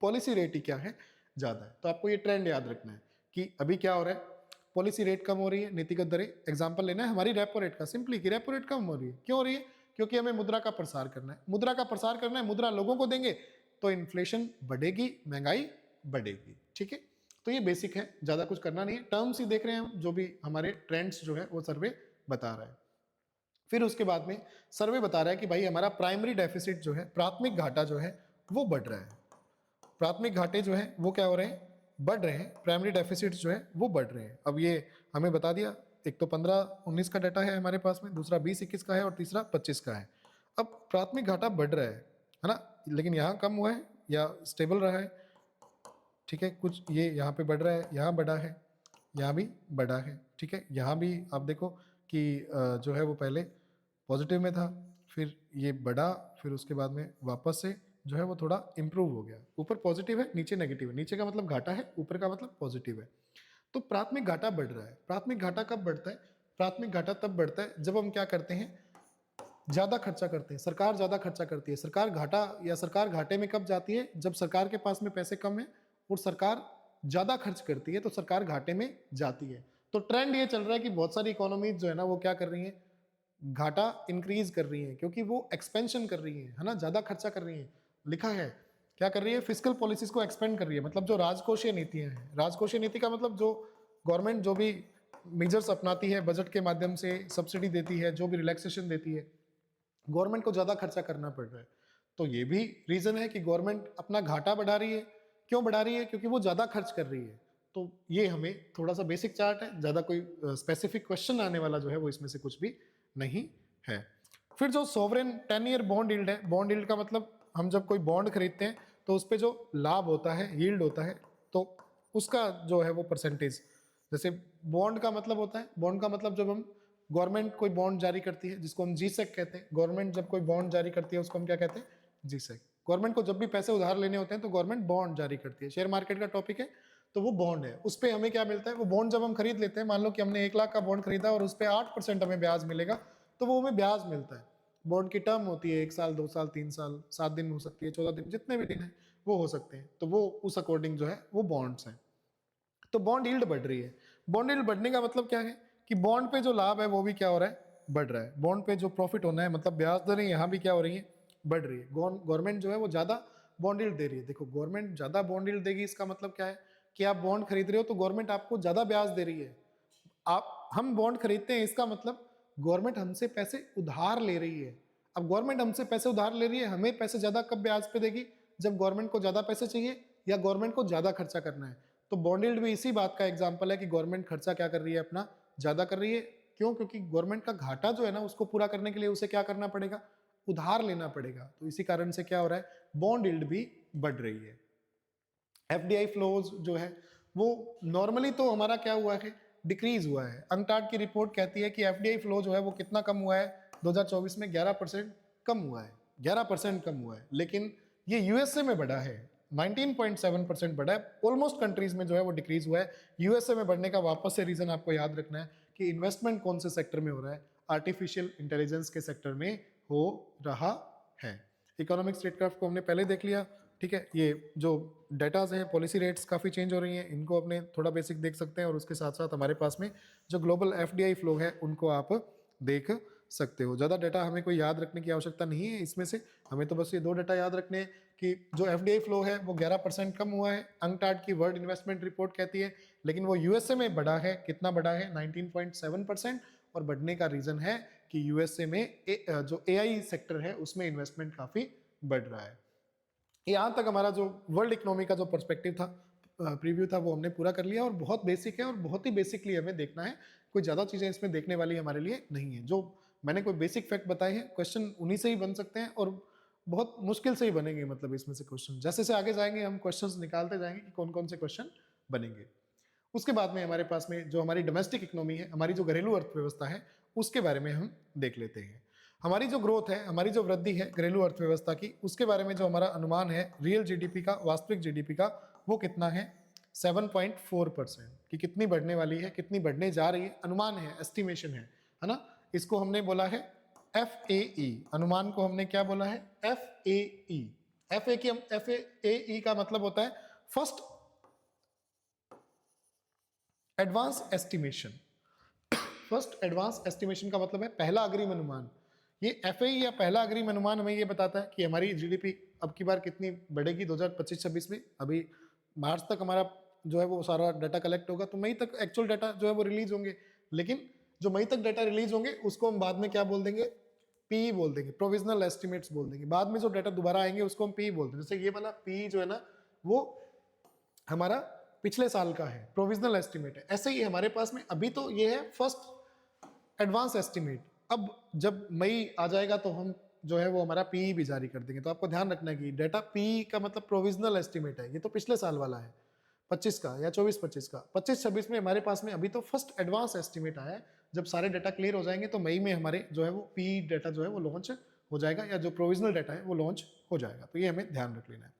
पॉलिसी रेट ही क्या है, ज्यादा है। तो आपको ये ट्रेंड याद रखना है कि अभी क्या हो रहा है, पॉलिसी रेट कम हो रही है, नीतिगत दरें। एग्जांपल लेना है हमारी रेपो रेट का, सिंपली कि रेपो रेट कम हो रही है, क्यों हो रही है, क्योंकि हमें मुद्रा का प्रसार करना है। मुद्रा का प्रसार करना है, मुद्रा लोगों को देंगे तो इन्फ्लेशन बढ़ेगी, महंगाई बढ़ेगी। ठीक है, तो ये बेसिक है, ज्यादा कुछ करना नहीं है, टर्म्स ही देख रहे हैं हम, जो भी हमारे ट्रेंड्स जो है वो सर्वे बता रहा है। फिर उसके बाद में सर्वे बता रहा है कि भाई हमारा प्राइमरी डेफिसिट जो है, प्राथमिक घाटा जो है वो बढ़ रहा है। प्राथमिक घाटे जो है वो क्या हो रहे हैं, बढ़ रहे हैं, प्राइमरी डेफिसिट जो है वो बढ़ रहे हैं। अब ये हमें बता दिया, एक तो 15-19 का डाटा है हमारे पास में, दूसरा 20-21 का है, और तीसरा 25 का है। अब प्राथमिक घाटा बढ़ रहा है ना, लेकिन यहाँ कम हुआ है या स्टेबल रहा है। ठीक है, कुछ ये यहाँ पे बढ़ रहा है, यहाँ बढ़ा है, यहाँ भी बढ़ा है। ठीक है, यहाँ भी आप देखो कि जो है वो पहले पॉजिटिव में था, फिर ये बढ़ा, फिर उसके बाद में वापस से जो है वो थोड़ा इंप्रूव हो गया। ऊपर पॉजिटिव है, नीचे नेगेटिव है, नीचे का मतलब घाटा है, ऊपर का मतलब पॉजिटिव है। तो प्राथमिक घाटा बढ़ रहा है। प्राथमिक घाटा कब बढ़ता है, प्राथमिक घाटा तब बढ़ता है जब हम क्या करते हैं, ज्यादा खर्चा करते हैं, सरकार ज्यादा खर्चा करती है। सरकार घाटा या सरकार घाटे में कब जाती है, जब सरकार के पास में पैसे कम है और सरकार ज्यादा खर्च करती है, तो सरकार घाटे में जाती है। तो ट्रेंड ये चल रहा है कि बहुत सारी इकोनॉमीज जो है ना वो क्या कर रही है, घाटा इंक्रीज कर रही है, क्योंकि वो एक्सपेंशन कर रही है ना, ज्यादा खर्चा कर रही है। लिखा है क्या कर रही है, फिस्कल पॉलिसीज को एक्सपेंड कर रही है। मतलब जो राजकोषीय नीतियां हैं, राजकोषीय नीति का मतलब जो गवर्नमेंट जो भी मेजर्स अपनाती है, बजट के माध्यम से सब्सिडी देती है, जो भी रिलैक्सेशन देती है, गवर्नमेंट को ज्यादा खर्चा करना पड़ रहा है। तो ये भी रीजन है कि गवर्नमेंट अपना घाटा बढ़ा रही है। क्यों बढ़ा रही है, क्योंकि वो ज्यादा खर्च कर रही है। तो ये हमें थोड़ा सा बेसिक चार्ट है, ज्यादा कोई स्पेसिफिक क्वेश्चन आने वाला जो है वो इसमें से कुछ भी नहीं है। फिर जो सोवरेन 10 ईयर बॉन्ड यील्ड है, बॉन्ड यील्ड का मतलब हम जब कोई बॉन्ड खरीदते हैं तो उस पर जो लाभ होता है, यील्ड होता है, तो उसका जो है वो परसेंटेज। जैसे बॉन्ड का मतलब होता है, बॉन्ड का मतलब जब हम गवर्नमेंट कोई बॉन्ड जारी करती है जिसको हम जीसेक कहते हैं, गवर्नमेंट जब कोई बॉन्ड जारी करती है उसको हम क्या कहते हैं, जीसेक। गवर्नमेंट को जब भी पैसे उधार लेने होते हैं तो गवर्नमेंट बॉन्ड जारी करती है, शेयर मार्केट का टॉपिक है तो वो बॉन्ड है, उस पर हमें क्या मिलता है, वो बॉन्ड जब हम खरीद लेते हैं, मान लो कि हमने 1 लाख का बॉन्ड खरीदा और उस पर 8% हमें ब्याज मिलेगा, तो वो हमें ब्याज मिलता है। बॉन्ड की टर्म होती है 1 साल, 2 साल, 3 साल, 7 दिन हो सकती है, 14 दिन, जितने भी दिन है वो हो सकते हैं, तो वो उस अकॉर्डिंग जो है वो बॉन्ड्स हैं। तो बॉन्ड यील्ड बढ़ रही है। बॉन्ड यील्ड बढ़ने का मतलब क्या है कि बॉन्ड पे जो लाभ है वो भी क्या हो रहा है, बढ़ रहा है। बॉन्ड पे जो प्रॉफिट होना है, मतलब ब्याज दरें यहाँ भी क्या हो रही है, बढ़ रही है। गवर्नमेंट जो है वो ज्यादा बॉन्ड यील्ड दे रही है। देखो, गवर्नमेंट ज्यादा बॉन्ड यील्ड देगी, इसका मतलब क्या है कि आप बॉन्ड खरीद रहे हो तो गवर्नमेंट आपको ज्यादा ब्याज दे रही है। हम बॉन्ड खरीदते हैं, इसका मतलब गवर्नमेंट हमसे पैसे उधार ले रही है। अब गवर्नमेंट हमसे पैसे उधार ले रही है, हमें पैसे ज्यादा कब ब्याज पे देगी, जब गवर्नमेंट को ज्यादा पैसे चाहिए या गवर्नमेंट को ज्यादा खर्चा करना है। तो बॉन्ड यील्ड भी इसी बात का एग्जांपल है कि गवर्नमेंट खर्चा क्या कर रही है, अपना ज्यादा कर रही है। क्यों? क्योंकि गवर्नमेंट का घाटा जो है ना, उसको पूरा करने के लिए उसे क्या करना पड़ेगा, उधार लेना पड़ेगा। तो इसी कारण से क्या हो रहा है, बॉन्ड यील्ड भी बढ़ रही है। एफडीआई फ्लोज जो है वो नॉर्मली तो हमारा क्या हुआ है, डिक्रीज हुआ है। अंकटाड की रिपोर्ट कहती है कि एफडीआई फ्लो जो है वो कितना कम हुआ है, 2024 में 11% कम हुआ है, 11% कम हुआ है। लेकिन ये यूएसए में बढ़ा है, 19.7% बढ़ा है। ऑलमोस्ट कंट्रीज में जो है वो डिक्रीज हुआ है। यूएसए में बढ़ने का वापस से रीजन आपको याद रखना है कि इन्वेस्टमेंट कौन से सेक्टर में हो रहा है, आर्टिफिशियल इंटेलिजेंस के सेक्टर में हो रहा है। इकोनॉमिक स्टेट कर्व को हमने पहले देख लिया, ठीक है। ये जो डेटाज हैं, पॉलिसी रेट्स काफ़ी चेंज हो रही हैं, इनको अपने थोड़ा बेसिक देख सकते हैं। और उसके साथ साथ हमारे पास में जो ग्लोबल एफडीआई फ्लो है उनको आप देख सकते हो। ज़्यादा डेटा हमें कोई याद रखने की आवश्यकता नहीं है इसमें से, हमें तो बस ये 2 डेटा याद रखने हैं कि जो एफडीआई फ्लो है वो 11% कम हुआ है, अंकटाड की वर्ल्ड इन्वेस्टमेंट रिपोर्ट कहती है। लेकिन वो यूएसए में बढ़ा है, कितना बढ़ा है, 19.7%। और बढ़ने का रीज़न है कि यूएसए में जो एआई सेक्टर है उसमें इन्वेस्टमेंट काफ़ी बढ़ रहा है। यहाँ तक हमारा जो वर्ल्ड इकोनॉमी का जो पर्सपेक्टिव था, प्रीव्यू था, वो हमने पूरा कर लिया। और बहुत बेसिक है और बहुत ही बेसिकली हमें देखना है, कोई ज़्यादा चीज़ें इसमें देखने वाली हमारे लिए नहीं है। जो मैंने कोई बेसिक फैक्ट बताए हैं, क्वेश्चन उन्हीं से ही बन सकते हैं और बहुत मुश्किल से ही बनेंगे। मतलब इसमें से क्वेश्चन जैसे से आगे जाएंगे हम क्वेश्चन निकालते जाएंगे कि कौन कौन से क्वेश्चन बनेंगे। उसके बाद में हमारे पास में जो हमारी डोमेस्टिक इकोनॉमी है, हमारी जो घरेलू अर्थव्यवस्था है, उसके बारे में हम देख लेते हैं। हमारी जो ग्रोथ है, हमारी जो वृद्धि है घरेलू अर्थव्यवस्था की, उसके बारे में जो हमारा अनुमान है रियल जीडीपी का, वास्तविक जीडीपी का, वो कितना है, 7.4%। कि कितनी बढ़ने वाली है, कितनी बढ़ने जा रही है, अनुमान है, एस्टिमेशन है ना। इसको हमने बोला है FAE। अनुमान को हमने क्या बोला है, FAE। FAE का मतलब होता है first advance estimation. First advance estimation का मतलब है पहला अग्रिम अनुमान। ये एफएई या पहला अग्रिम अनुमान हमें ये बताता है कि हमारी जीडीपी अब की बार कितनी बढ़ेगी 2025-26 में। अभी मार्च तक हमारा जो है वो सारा डाटा कलेक्ट होगा, तो मई तक एक्चुअल डाटा जो है वो रिलीज होंगे। लेकिन जो मई तक डाटा रिलीज होंगे उसको हम बाद में क्या बोल देंगे, पी बोल देंगे, प्रोविजनल एस्टिमेट्स बोल देंगे। बाद में जो डाटा दोबारा आएंगे उसको हम पी बोल देंगे। जैसे ये वाला पी जो है ना, वो हमारा पिछले साल का है, प्रोविजनल एस्टिमेट है। ऐसे ही हमारे पास में अभी तो ये है फर्स्ट एडवांस एस्टिमेट। अब जब मई आ जाएगा तो हम जो है वो हमारा पीई भी जारी कर देंगे। तो आपको ध्यान रखना है कि डेटा पीई का मतलब प्रोविजनल एस्टिमेट है, ये तो पिछले साल वाला है 25 का या 24-25 का। 25-26 में हमारे पास में अभी तो फर्स्ट एडवांस एस्टिमेट आया है। जब सारे डाटा क्लियर हो जाएंगे तो मई में हमारे जो है वो पीई डाटा जो है वो लॉन्च हो जाएगा, या जो प्रोविजनल डाटा है वो लॉन्च हो जाएगा। तो ये हमें ध्यान रख लेना है।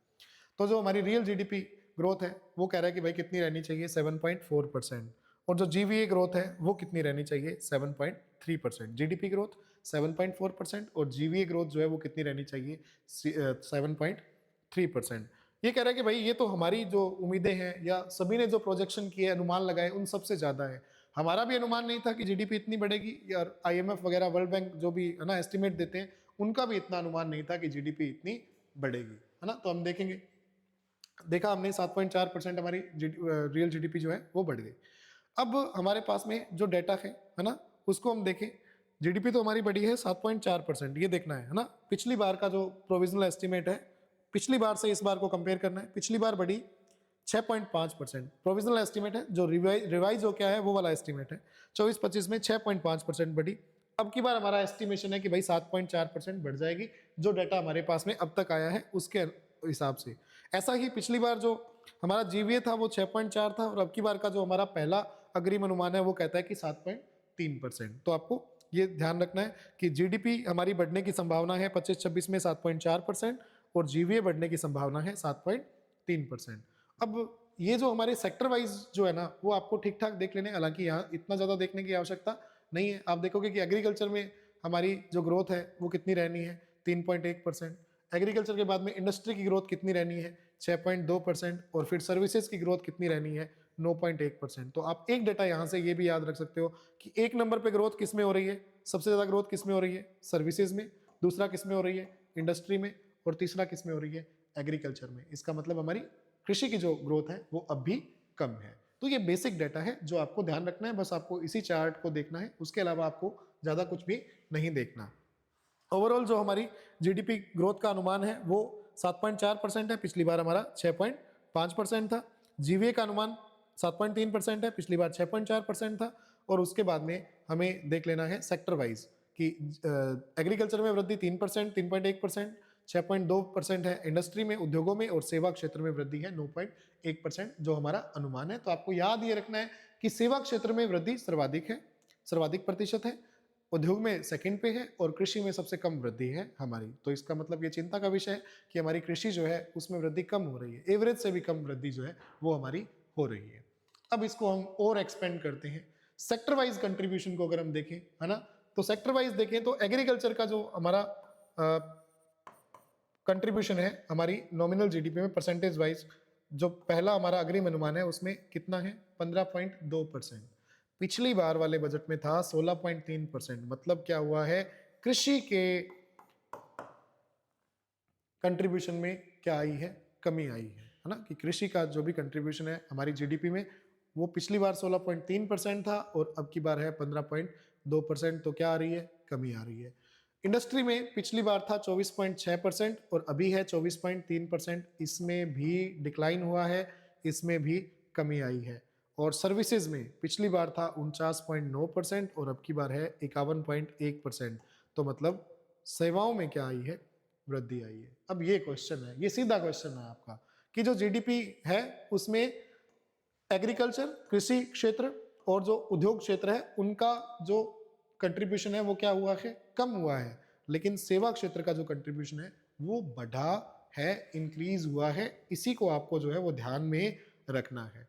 तो जो हमारी रियल जीडीपी ग्रोथ है वो कह रहा है कि भाई कितनी रहनी चाहिए, 7.4%। और जो जीवीए ग्रोथ है वो कितनी रहनी चाहिए, 7.3%। जीडीपी ग्रोथ 7.4% और जीवीए ग्रोथ जो है वो कितनी रहनी चाहिए, 7.3%। ये कह रहा है कि भाई ये तो हमारी जो उम्मीदें हैं या सभी ने जो प्रोजेक्शन किए, अनुमान लगाए, उन सबसे ज़्यादा है। हमारा भी अनुमान नहीं था कि जीडीपी इतनी बढ़ेगी, या आईएमएफ वगैरह, वर्ल्ड बैंक जो भी है ना एस्टिमेट देते हैं, उनका भी इतना अनुमान नहीं था कि जीडीपी इतनी बढ़ेगी, है ना। तो हम देखेंगे, देखा हमने 7.4% हमारी रियल जीडीपी जो है वो बढ़ गई। अब हमारे पास में जो डाटा है ना, उसको हम देखें। जीडीपी तो हमारी बढ़ी है 7.4%, ये देखना है ना। पिछली बार का जो प्रोविजनल एस्टिमेट है, पिछली बार से इस बार को कंपेयर करना है। पिछली बार बढ़ी 6.5%, प्रोविजनल एस्टिमेट है। जो रिवाइज हो क्या है वो वाला एस्टिमेट है, 24-25 में 6.5% बढ़ी। अब की बार हमारा एस्टिमेशन है कि भाई 7.4% बढ़ जाएगी, जो डाटा हमारे पास में अब तक आया है उसके हिसाब से। ऐसा ही पिछली बार जो हमारा जीवीए था वो 6.4 था, और अब की बार का जो हमारा पहला अग्रिम अनुमान है वो कहता है कि 7.3%। तो आपको ये ध्यान रखना है कि जीडीपी हमारी बढ़ने की संभावना है 25-26 में 7.4%, और जीवीए बढ़ने की संभावना है 7.3%। अब ये जो हमारे सेक्टर वाइज जो है ना वो आपको ठीक ठाक देख लेने, हालांकि यहाँ इतना ज़्यादा देखने की आवश्यकता नहीं है। आप देखोगे कि एग्रीकल्चर में हमारी जो ग्रोथ है वो कितनी रहनी है, 3.1%। एग्रीकल्चर के बाद में इंडस्ट्री की ग्रोथ कितनी रहनी है, 6.2%। और फिर सर्विसेज की ग्रोथ कितनी रहनी है, 9.1%। तो आप एक डेटा यहाँ से ये भी याद रख सकते हो कि एक नंबर पे ग्रोथ किस में हो रही है, सबसे ज़्यादा ग्रोथ किस में हो रही है, सर्विसेज में, दूसरा किस में हो रही है, इंडस्ट्री में, और तीसरा किस में हो रही है, एग्रीकल्चर में। इसका मतलब हमारी कृषि की जो ग्रोथ है वो अब भी कम है। तो ये बेसिक डाटा है जो आपको ध्यान रखना है, बस आपको इसी चार्ट को देखना है, उसके अलावा आपको ज़्यादा कुछ भी नहीं देखना। ओवरऑल जो हमारी जीडीपी ग्रोथ का अनुमान है वो 7.4% है, पिछली बार हमारा 6.5% था। जीवीए का अनुमान 7.3% है, पिछली बार 6.4% था। और उसके बाद में हमें देख लेना है सेक्टर वाइज कि एग्रीकल्चर में वृद्धि 3%, 3.1%, 6.2% है इंडस्ट्री में, उद्योगों में, और सेवा क्षेत्र में वृद्धि है 9.1% जो हमारा अनुमान है। तो आपको याद ये रखना है कि सेवा क्षेत्र में वृद्धि सर्वाधिक है, सर्वाधिक प्रतिशत है, उद्योग में सेकंड पे है, और कृषि में सबसे कम वृद्धि है हमारी। तो इसका मतलब ये चिंता का विषय है कि हमारी कृषि जो है उसमें वृद्धि कम हो रही है, एवरेज से भी कम वृद्धि जो है वो हमारी हो रही है। अब इसको हम और एक्सपेंड करते हैं, सेक्टर वाइज कंट्रीब्यूशन को अगर हम देखें, है ना, तो सेक्टर वाइज देखें तो एग्रीकल्चर का जो हमारा कंट्रीब्यूशन है हमारी नॉमिनल जीडीपी में परसेंटेज वाइज, जो पहला हमारा अग्रिम अनुमान है उसमें कितना है, 15.2%। पिछली बार वाले बजट में था 16.3%। मतलब क्या हुआ है, कृषि के कंट्रीब्यूशन में क्या आई है, कमी आई है ना, कि कृषि का जो भी कंट्रीब्यूशन है हमारी जीडीपी में वो पिछली बार 16.3% था और अब की बार है 15.2%। तो क्या आ रही है, कमी आ रही है। इंडस्ट्री में पिछली बार था 24.6% और अभी है 24.3%, इसमें भी डिक्लाइन हुआ है, इसमें भी कमी आई है। और सर्विसेज में पिछली बार था 49.9% और अब की बार है 51.1%। तो मतलब सेवाओं में क्या आई है, वृद्धि आई है। अब ये क्वेश्चन है, ये सीधा क्वेश्चन है आपका कि जो जीडीपी है उसमें एग्रीकल्चर, कृषि क्षेत्र और जो उद्योग क्षेत्र है उनका जो कंट्रीब्यूशन है वो क्या हुआ है, कम हुआ है। लेकिन सेवा क्षेत्र का जो कंट्रीब्यूशन है वो बढ़ा है, इंक्रीज हुआ है। इसी को आपको जो है वो ध्यान में रखना है।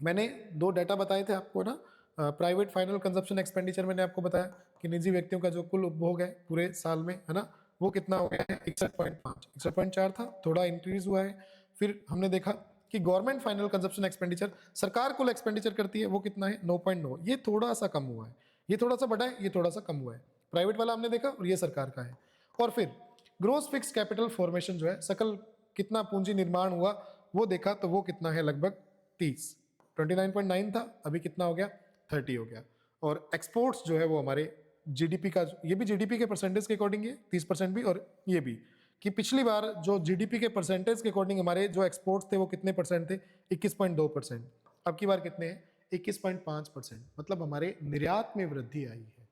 मैंने दो डाटा बताए थे आपको ना, प्राइवेट फाइनल कंजप्शन एक्सपेंडिचर मैंने आपको बताया कि निजी व्यक्तियों का जो कुल उपभोग है पूरे साल में, है ना, वो कितना हो गया है, 61.5, 61.4 था, थोड़ा इंक्रीज हुआ है। फिर हमने देखा कि गवर्नमेंट फाइनल कंजप्शन एक्सपेंडिचर, सरकार कुल एक्सपेंडिचर करती है, वो कितना है, 9.9। ये थोड़ा सा कम हुआ है, ये थोड़ा सा बढ़ा है, ये थोड़ा सा कम हुआ है। प्राइवेट वाला हमने देखा और ये सरकार का है। और फिर ग्रोस फिक्स कैपिटल फॉर्मेशन जो है, सकल कितना पूंजी निर्माण हुआ, वो देखा तो वो कितना है, लगभग 30, 29.9 था, अभी कितना हो गया, 30 हो गया। और एक्सपोर्ट्स जो है वो हमारे जीडीपी का, ये भी जीडीपी के परसेंटेज के अकॉर्डिंग है, 30% भी, और ये भी कि पिछली बार जो जीडीपी के परसेंटेज के अकॉर्डिंग हमारे जो एक्सपोर्ट्स थे वो कितने परसेंट थे, 21.2%। अब की बार कितने हैं, 21.5%। मतलब हमारे निर्यात में वृद्धि आई है,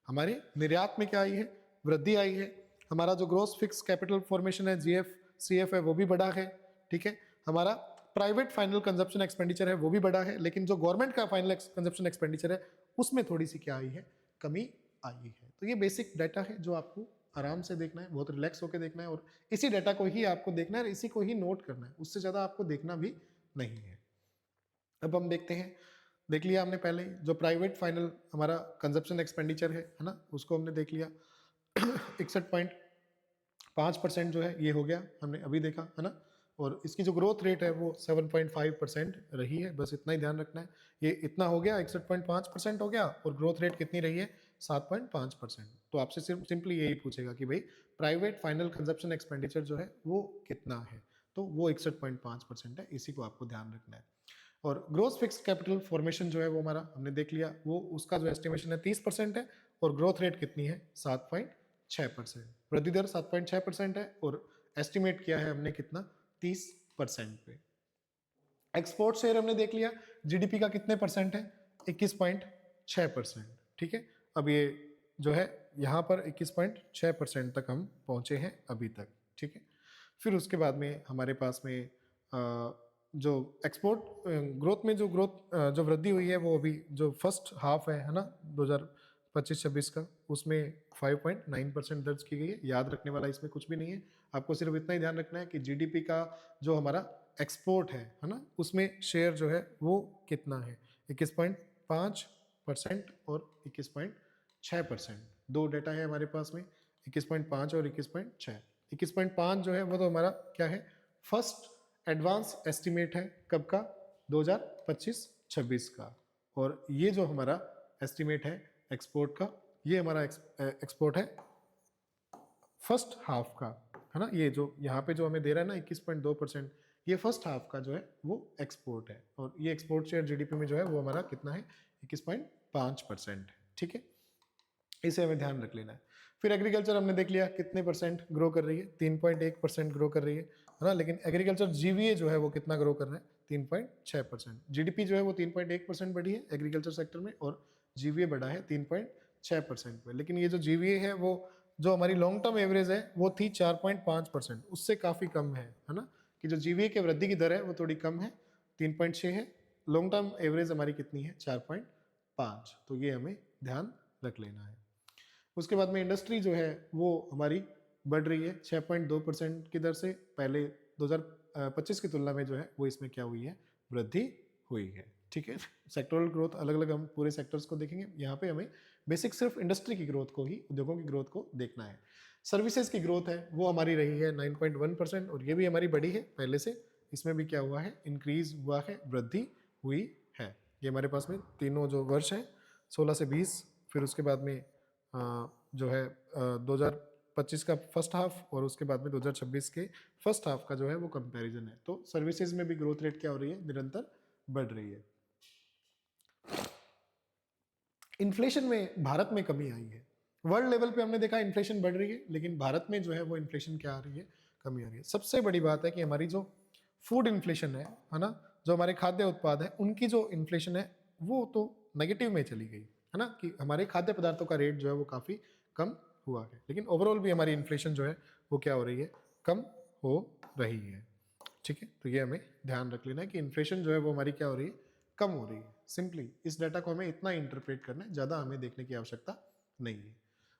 हमारे निर्यात में क्या आई है, वृद्धि आई है। हमारा जो ग्रोस फिक्स कैपिटल फॉर्मेशन है, जीएफ सीएफ है, वो भी बढ़ा है। ठीक है, हमारा प्राइवेट फाइनल कंजप्शन एक्सपेंडिचर है वो भी बढ़ा है, लेकिन जो गवर्नमेंट का फाइनल कंजप्शन एक्सपेंडिचर है उसमें थोड़ी सी क्या आई है, कमी आई है। तो ये बेसिक डाटा है जो आपको आराम से देखना है, बहुत रिलैक्स होकर देखना है, और इसी डाटा को ही आपको देखना है और इसी को ही नोट करना है, उससे ज़्यादा आपको देखना भी नहीं है। अब हम देखते हैं, देख लिया हमने पहले जो प्राइवेट फाइनल हमारा कंजप्शन एक्सपेंडिचर है ना, उसको हमने देख लिया 61.5% जो है ये हो गया, हमने अभी देखा है ना। और इसकी जो ग्रोथ रेट है वो 7.5% रही है, बस इतना ही ध्यान रखना है। ये इतना हो गया, 61.5% हो गया, और ग्रोथ रेट कितनी रही है, 7.5%। तो आपसे सिर्फ सिंपली यही पूछेगा कि भाई प्राइवेट फाइनल कंजप्शन एक्सपेंडिचर जो है वो कितना है, तो वो 61.5% है, इसी को आपको ध्यान रखना है। और ग्रोस फिक्स कैपिटल फॉर्मेशन जो है वो हमारा हमने देख लिया, वो उसका जो एस्टिमेशन है 30% है, और ग्रोथ रेट कितनी है, 7.6%। वृद्धि दर 7.6% है, और एस्टिमेट किया है हमने कितना, 30% पे। एक्सपोर्ट शेयर हमने देख लिया, जीडीपी का कितने परसेंट है, 21.6%। ठीक है, अब ये जो है यहाँ पर 21.6% तक हम पहुंचे हैं अभी तक। ठीक है, फिर उसके बाद में हमारे पास में जो एक्सपोर्ट ग्रोथ में जो वृद्धि हुई है वो अभी जो फर्स्ट हाफ है ना, 2025-26 का, उसमें 5.9% दर्ज की गई है। याद रखने वाला इसमें कुछ भी नहीं है, आपको सिर्फ इतना ही ध्यान रखना है कि जीडीपी का जो हमारा एक्सपोर्ट है ना, उसमें शेयर जो है वो कितना है, 21.5% और 21.6%। दो डेटा है हमारे पास में, 21.5 और 21.6। 21.5 जो है वो तो हमारा क्या है, फर्स्ट एडवांस एस्टिमेट है, कब का, 2025-26 का। और ये जो हमारा एस्टिमेट है एक्सपोर्ट का, ये हमारा एक्सपोर्ट है फर्स्ट हाफ का, है ना। ये जो यहाँ पे जो हमें दे रहा है ना 21.2%, ये फर्स्ट हाफ का जो है वो एक्सपोर्ट है। और ये एक्सपोर्ट शेयर जीडीपी में जो है वो हमारा कितना है, 21.5%। ठीक है, इसे हमें ध्यान रख लेना है। फिर एग्रीकल्चर हमने देख लिया कितने परसेंट ग्रो कर रही है, 3.1% ग्रो कर रही है ना। लेकिन एग्रीकल्चर जीवीए जो है वो कितना ग्रो कर रहा है, 3.6%। जीडीपी जो है वो 3.1% बढ़ी है एग्रीकल्चर सेक्टर में, और जीवीए बढ़ा है 3.6% पे। लेकिन ये जो जीवीए है वो जो हमारी लॉन्ग टर्म एवरेज है वो थी 4.5%, उससे काफ़ी कम है ना। कि जो जीवीए के वृद्धि की दर है वो थोड़ी कम है, 3.6 है। लॉन्ग टर्म एवरेज हमारी कितनी है, 4.5। तो ये हमें ध्यान रख लेना है। उसके बाद में इंडस्ट्री जो है वो हमारी बढ़ रही है 6.2% की दर से। पहले 2025 की तुलना में जो है वो इसमें क्या हुई है, वृद्धि हुई है। ठीक है, सेक्टोरल ग्रोथ अलग अलग हम पूरे सेक्टर्स को देखेंगे, यहाँ पे हमें बेसिक सिर्फ इंडस्ट्री की ग्रोथ को ही, उद्योगों की ग्रोथ को देखना है। सर्विसेज की ग्रोथ है वो हमारी रही है 9.1%, और ये भी हमारी बढ़ी है पहले से। इसमें भी क्या हुआ है, इंक्रीज हुआ है, वृद्धि हुई है। ये हमारे पास में तीनों जो वर्ष है 16 से 20, फिर उसके बाद में जो है 2025 का फर्स्ट हाफ, और उसके बाद में 2026 के फर्स्ट हाफ का जो है वो कंपैरिजन है। तो सर्विसेज में भी ग्रोथ रेट क्या हो रही है, निरंतर बढ़ रही है। इन्फ्लेशन में भारत में कमी आई है। वर्ल्ड लेवल पे हमने देखा इन्फ्लेशन बढ़ रही है, लेकिन भारत में जो है वो इन्फ्लेशन क्या आ रही है, कमी आ रही है। सबसे बड़ी बात है कि हमारी जो फूड इन्फ्लेशन है ना, जो हमारे खाद्य उत्पाद है उनकी जो इन्फ्लेशन है वो तो नेगेटिव में चली गई, है ना। कि हमारे खाद्य पदार्थों का रेट जो है वो काफ़ी कम हुआ है, लेकिन ओवरऑल भी हमारी इन्फ्लेशन जो है वो क्या हो रही है, कम हो रही है। ठीक है, तो ये हमें ध्यान रख लेना है कि इन्फ्लेशन जो है वो हमारी क्या हो रही है, कम हो रही है। सिंपली इस डाटा को हमें इतना इंटरप्रेट करना है, ज़्यादा हमें देखने की आवश्यकता नहीं है।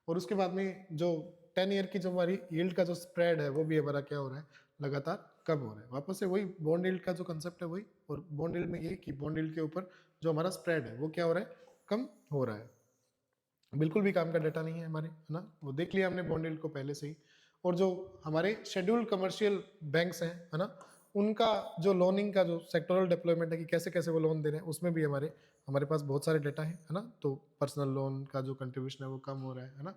और उसके बाद में जो 10 ईयर की जो हमारी यील्ड का जो स्प्रेड है वो भी हमारा क्या हो रहा है, लगातार कम हो रहा है। वापस से वही बॉन्ड यील्ड का जो कंसेप्ट है वही, और बॉन्ड यील्ड में ये कि बॉन्ड यील्ड के ऊपर जो हमारा स्प्रेड है वो क्या हो रहा है, कम हो रहा है। बिल्कुल भी काम का डाटा नहीं है हमारे, है ना। वो देख लिया हमने बॉन्ड यील्ड को पहले से ही। और जो हमारे शेड्यूल्ड कमर्शियल बैंक्स हैं, है ना, उनका जो लोनिंग का जो सेक्टोरल डिप्लॉयमेंट है कि कैसे कैसे वो लोन दे रहे हैं, उसमें भी हमारे हमारे पास बहुत सारे डाटा है ना। तो पर्सनल लोन का जो कंट्रीब्यूशन है वो कम हो रहा है ना।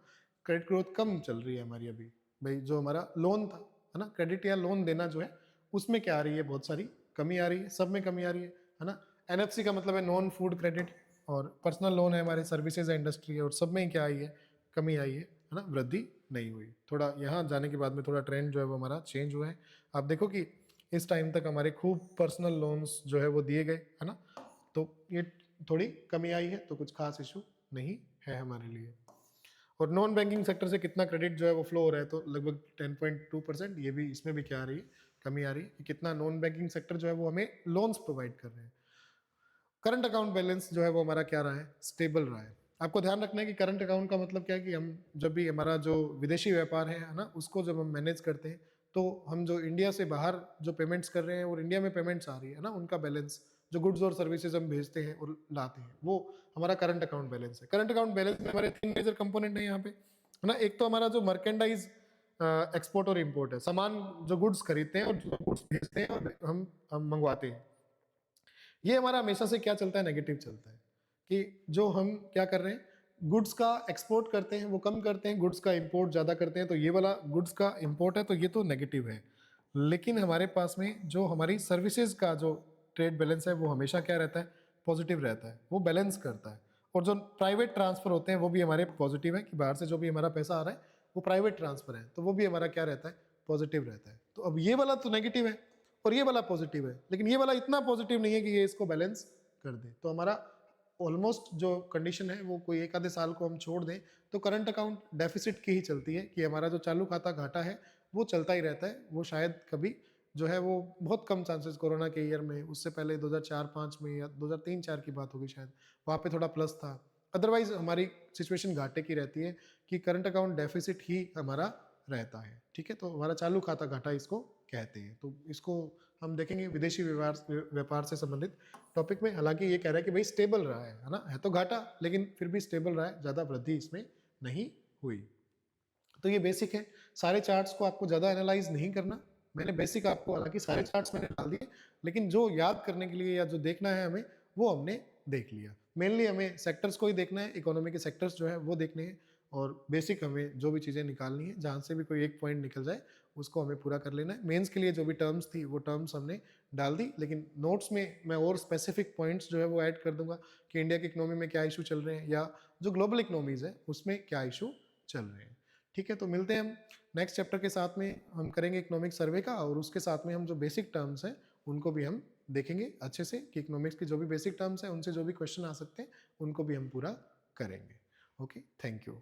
क्रेडिट ग्रोथ कम चल रही है हमारी अभी। भाई जो हमारा लोन था, है ना, क्रेडिट या लोन देना जो है उसमें क्या आ रही है, बहुत सारी कमी आ रही है, सब में कमी आ रही है ना। एनएफसी का मतलब है नॉन फूड क्रेडिट, और पर्सनल लोन है हमारे सर्विसेज है, इंडस्ट्री है, और सब में ही क्या आई है, कमी आई है ना, वृद्धि नहीं हुई। थोड़ा यहाँ जाने के बाद में थोड़ा ट्रेंड जो है वो हमारा चेंज हुआ है। आप देखो कि इस टाइम तक हमारे खूब पर्सनल लोन्स जो है वो दिए गए, है ना। तो ये थोड़ी कमी आई है, तो कुछ खास इशू नहीं है हमारे लिए। और नॉन बैंकिंग सेक्टर से कितना क्रेडिट जो है वो फ्लो हो रहा है, तो लगभग 10.2%। ये भी, इसमें भी क्या आ रही है, कमी आ रही है कि कितना नॉन बैंकिंग सेक्टर जो है वो हमें लोन्स प्रोवाइड कर रहे हैं। करंट अकाउंट बैलेंस जो है वो हमारा क्या रहा है, स्टेबल रहा है। आपको ध्यान रखना है कि करंट अकाउंट का मतलब क्या है, कि हम जब भी हमारा जो विदेशी व्यापार है ना, उसको जब हम मैनेज करते हैं, तो हम जो इंडिया से बाहर जो पेमेंट्स कर रहे हैं और इंडिया में पेमेंट्स आ रही है ना, उनका बैलेंस, जो गुड्स और सर्विसेज हम भेजते हैं और लाते हैं, वो हमारा करंट अकाउंट बैलेंस है। करंट अकाउंट बैलेंस में हमारे 3 मेजर कंपोनेंट है यहाँ पे, है ना। एक तो हमारा जो मर्केंडाइज एक्सपोर्ट और इम्पोर्ट है, सामान जो गुड्स खरीदते हैं और जो गुड्स भेजते हैं और हम मंगवाते हैं, ये हमारा हमेशा से क्या चलता है, नेगेटिव चलता है। कि जो हम क्या कर रहे हैं, गुड्स का एक्सपोर्ट करते हैं वो कम करते हैं, गुड्स का इंपोर्ट ज़्यादा करते हैं, तो ये वाला गुड्स का इंपोर्ट है, तो ये तो नेगेटिव है। लेकिन हमारे पास में जो हमारी सर्विसेज का जो ट्रेड बैलेंस है वो हमेशा क्या रहता है, पॉजिटिव रहता है, वो बैलेंस करता है। और जो प्राइवेट ट्रांसफर होते हैं वो भी हमारे पॉजिटिव है, कि बाहर से जो भी हमारा पैसा आ रहा है वो प्राइवेट ट्रांसफर है, तो वो भी हमारा क्या रहता है, पॉजिटिव रहता है। तो अब ये वाला तो नेगेटिव है और ये वाला पॉजिटिव है, लेकिन ये वाला इतना पॉजिटिव नहीं है कि ये इसको बैलेंस कर दे। तो हमारा ऑलमोस्ट जो कंडीशन है वो कोई एक आधे साल को हम छोड़ दें तो करंट अकाउंट डेफिसिट की ही चलती है, कि हमारा जो चालू खाता घाटा है वो चलता ही रहता है। वो शायद कभी जो है वो बहुत कम चांसेस, कोरोना के ईयर में, उससे पहले 2004-5 में या 2003-4 की बात होगी शायद, वहाँ पे थोड़ा प्लस था। अदरवाइज हमारी सिचुएशन घाटे की रहती है कि करंट अकाउंट डेफिसिट ही हमारा रहता है। ठीक है, तो हमारा चालू खाता घाटा इसको कहते हैं, तो इसको हम देखेंगे विदेशी व्यापार से संबंधित टॉपिक में। हालांकि ये कह रहा है कि भाई स्टेबल रहा है ना, है तो घाटा लेकिन फिर भी स्टेबल रहा है, ज़्यादा वृद्धि इसमें नहीं हुई। तो ये बेसिक है। सारे चार्ट्स को आपको ज़्यादा एनालाइज नहीं करना, मैंने बेसिक आपको, हालांकि सारे चार्ट्स मैंने डाल दिए, लेकिन जो याद करने के लिए या जो देखना है हमें वो हमने देख लिया। मेनली हमें सेक्टर्स को ही देखना है, इकोनॉमी के सेक्टर्स जो है वो देखने हैं, और बेसिक हमें जो भी चीज़ें निकालनी है, जहाँ से भी कोई एक पॉइंट निकल जाए उसको हमें पूरा कर लेना है। मेंस के लिए जो भी टर्म्स थी वो टर्म्स हमने डाल दी, लेकिन नोट्स में मैं और स्पेसिफिक पॉइंट्स जो है वो ऐड कर दूंगा कि इंडिया की इकोनॉमी में क्या इशू चल रहे हैं, या जो ग्लोबल इकोनॉमीज है उसमें क्या इशू चल रहे हैं। ठीक है, तो मिलते हैं हम नेक्स्ट चैप्टर के साथ में। हम करेंगे इकोनॉमिक सर्वे का, और उसके साथ में हम जो बेसिक टर्म्स हैं उनको भी हम देखेंगे अच्छे से, कि इकोनॉमिक्स की जो भी बेसिक टर्म्स हैं उनसे जो भी क्वेश्चन आ सकते हैं उनको भी हम पूरा करेंगे। Okay, thank you.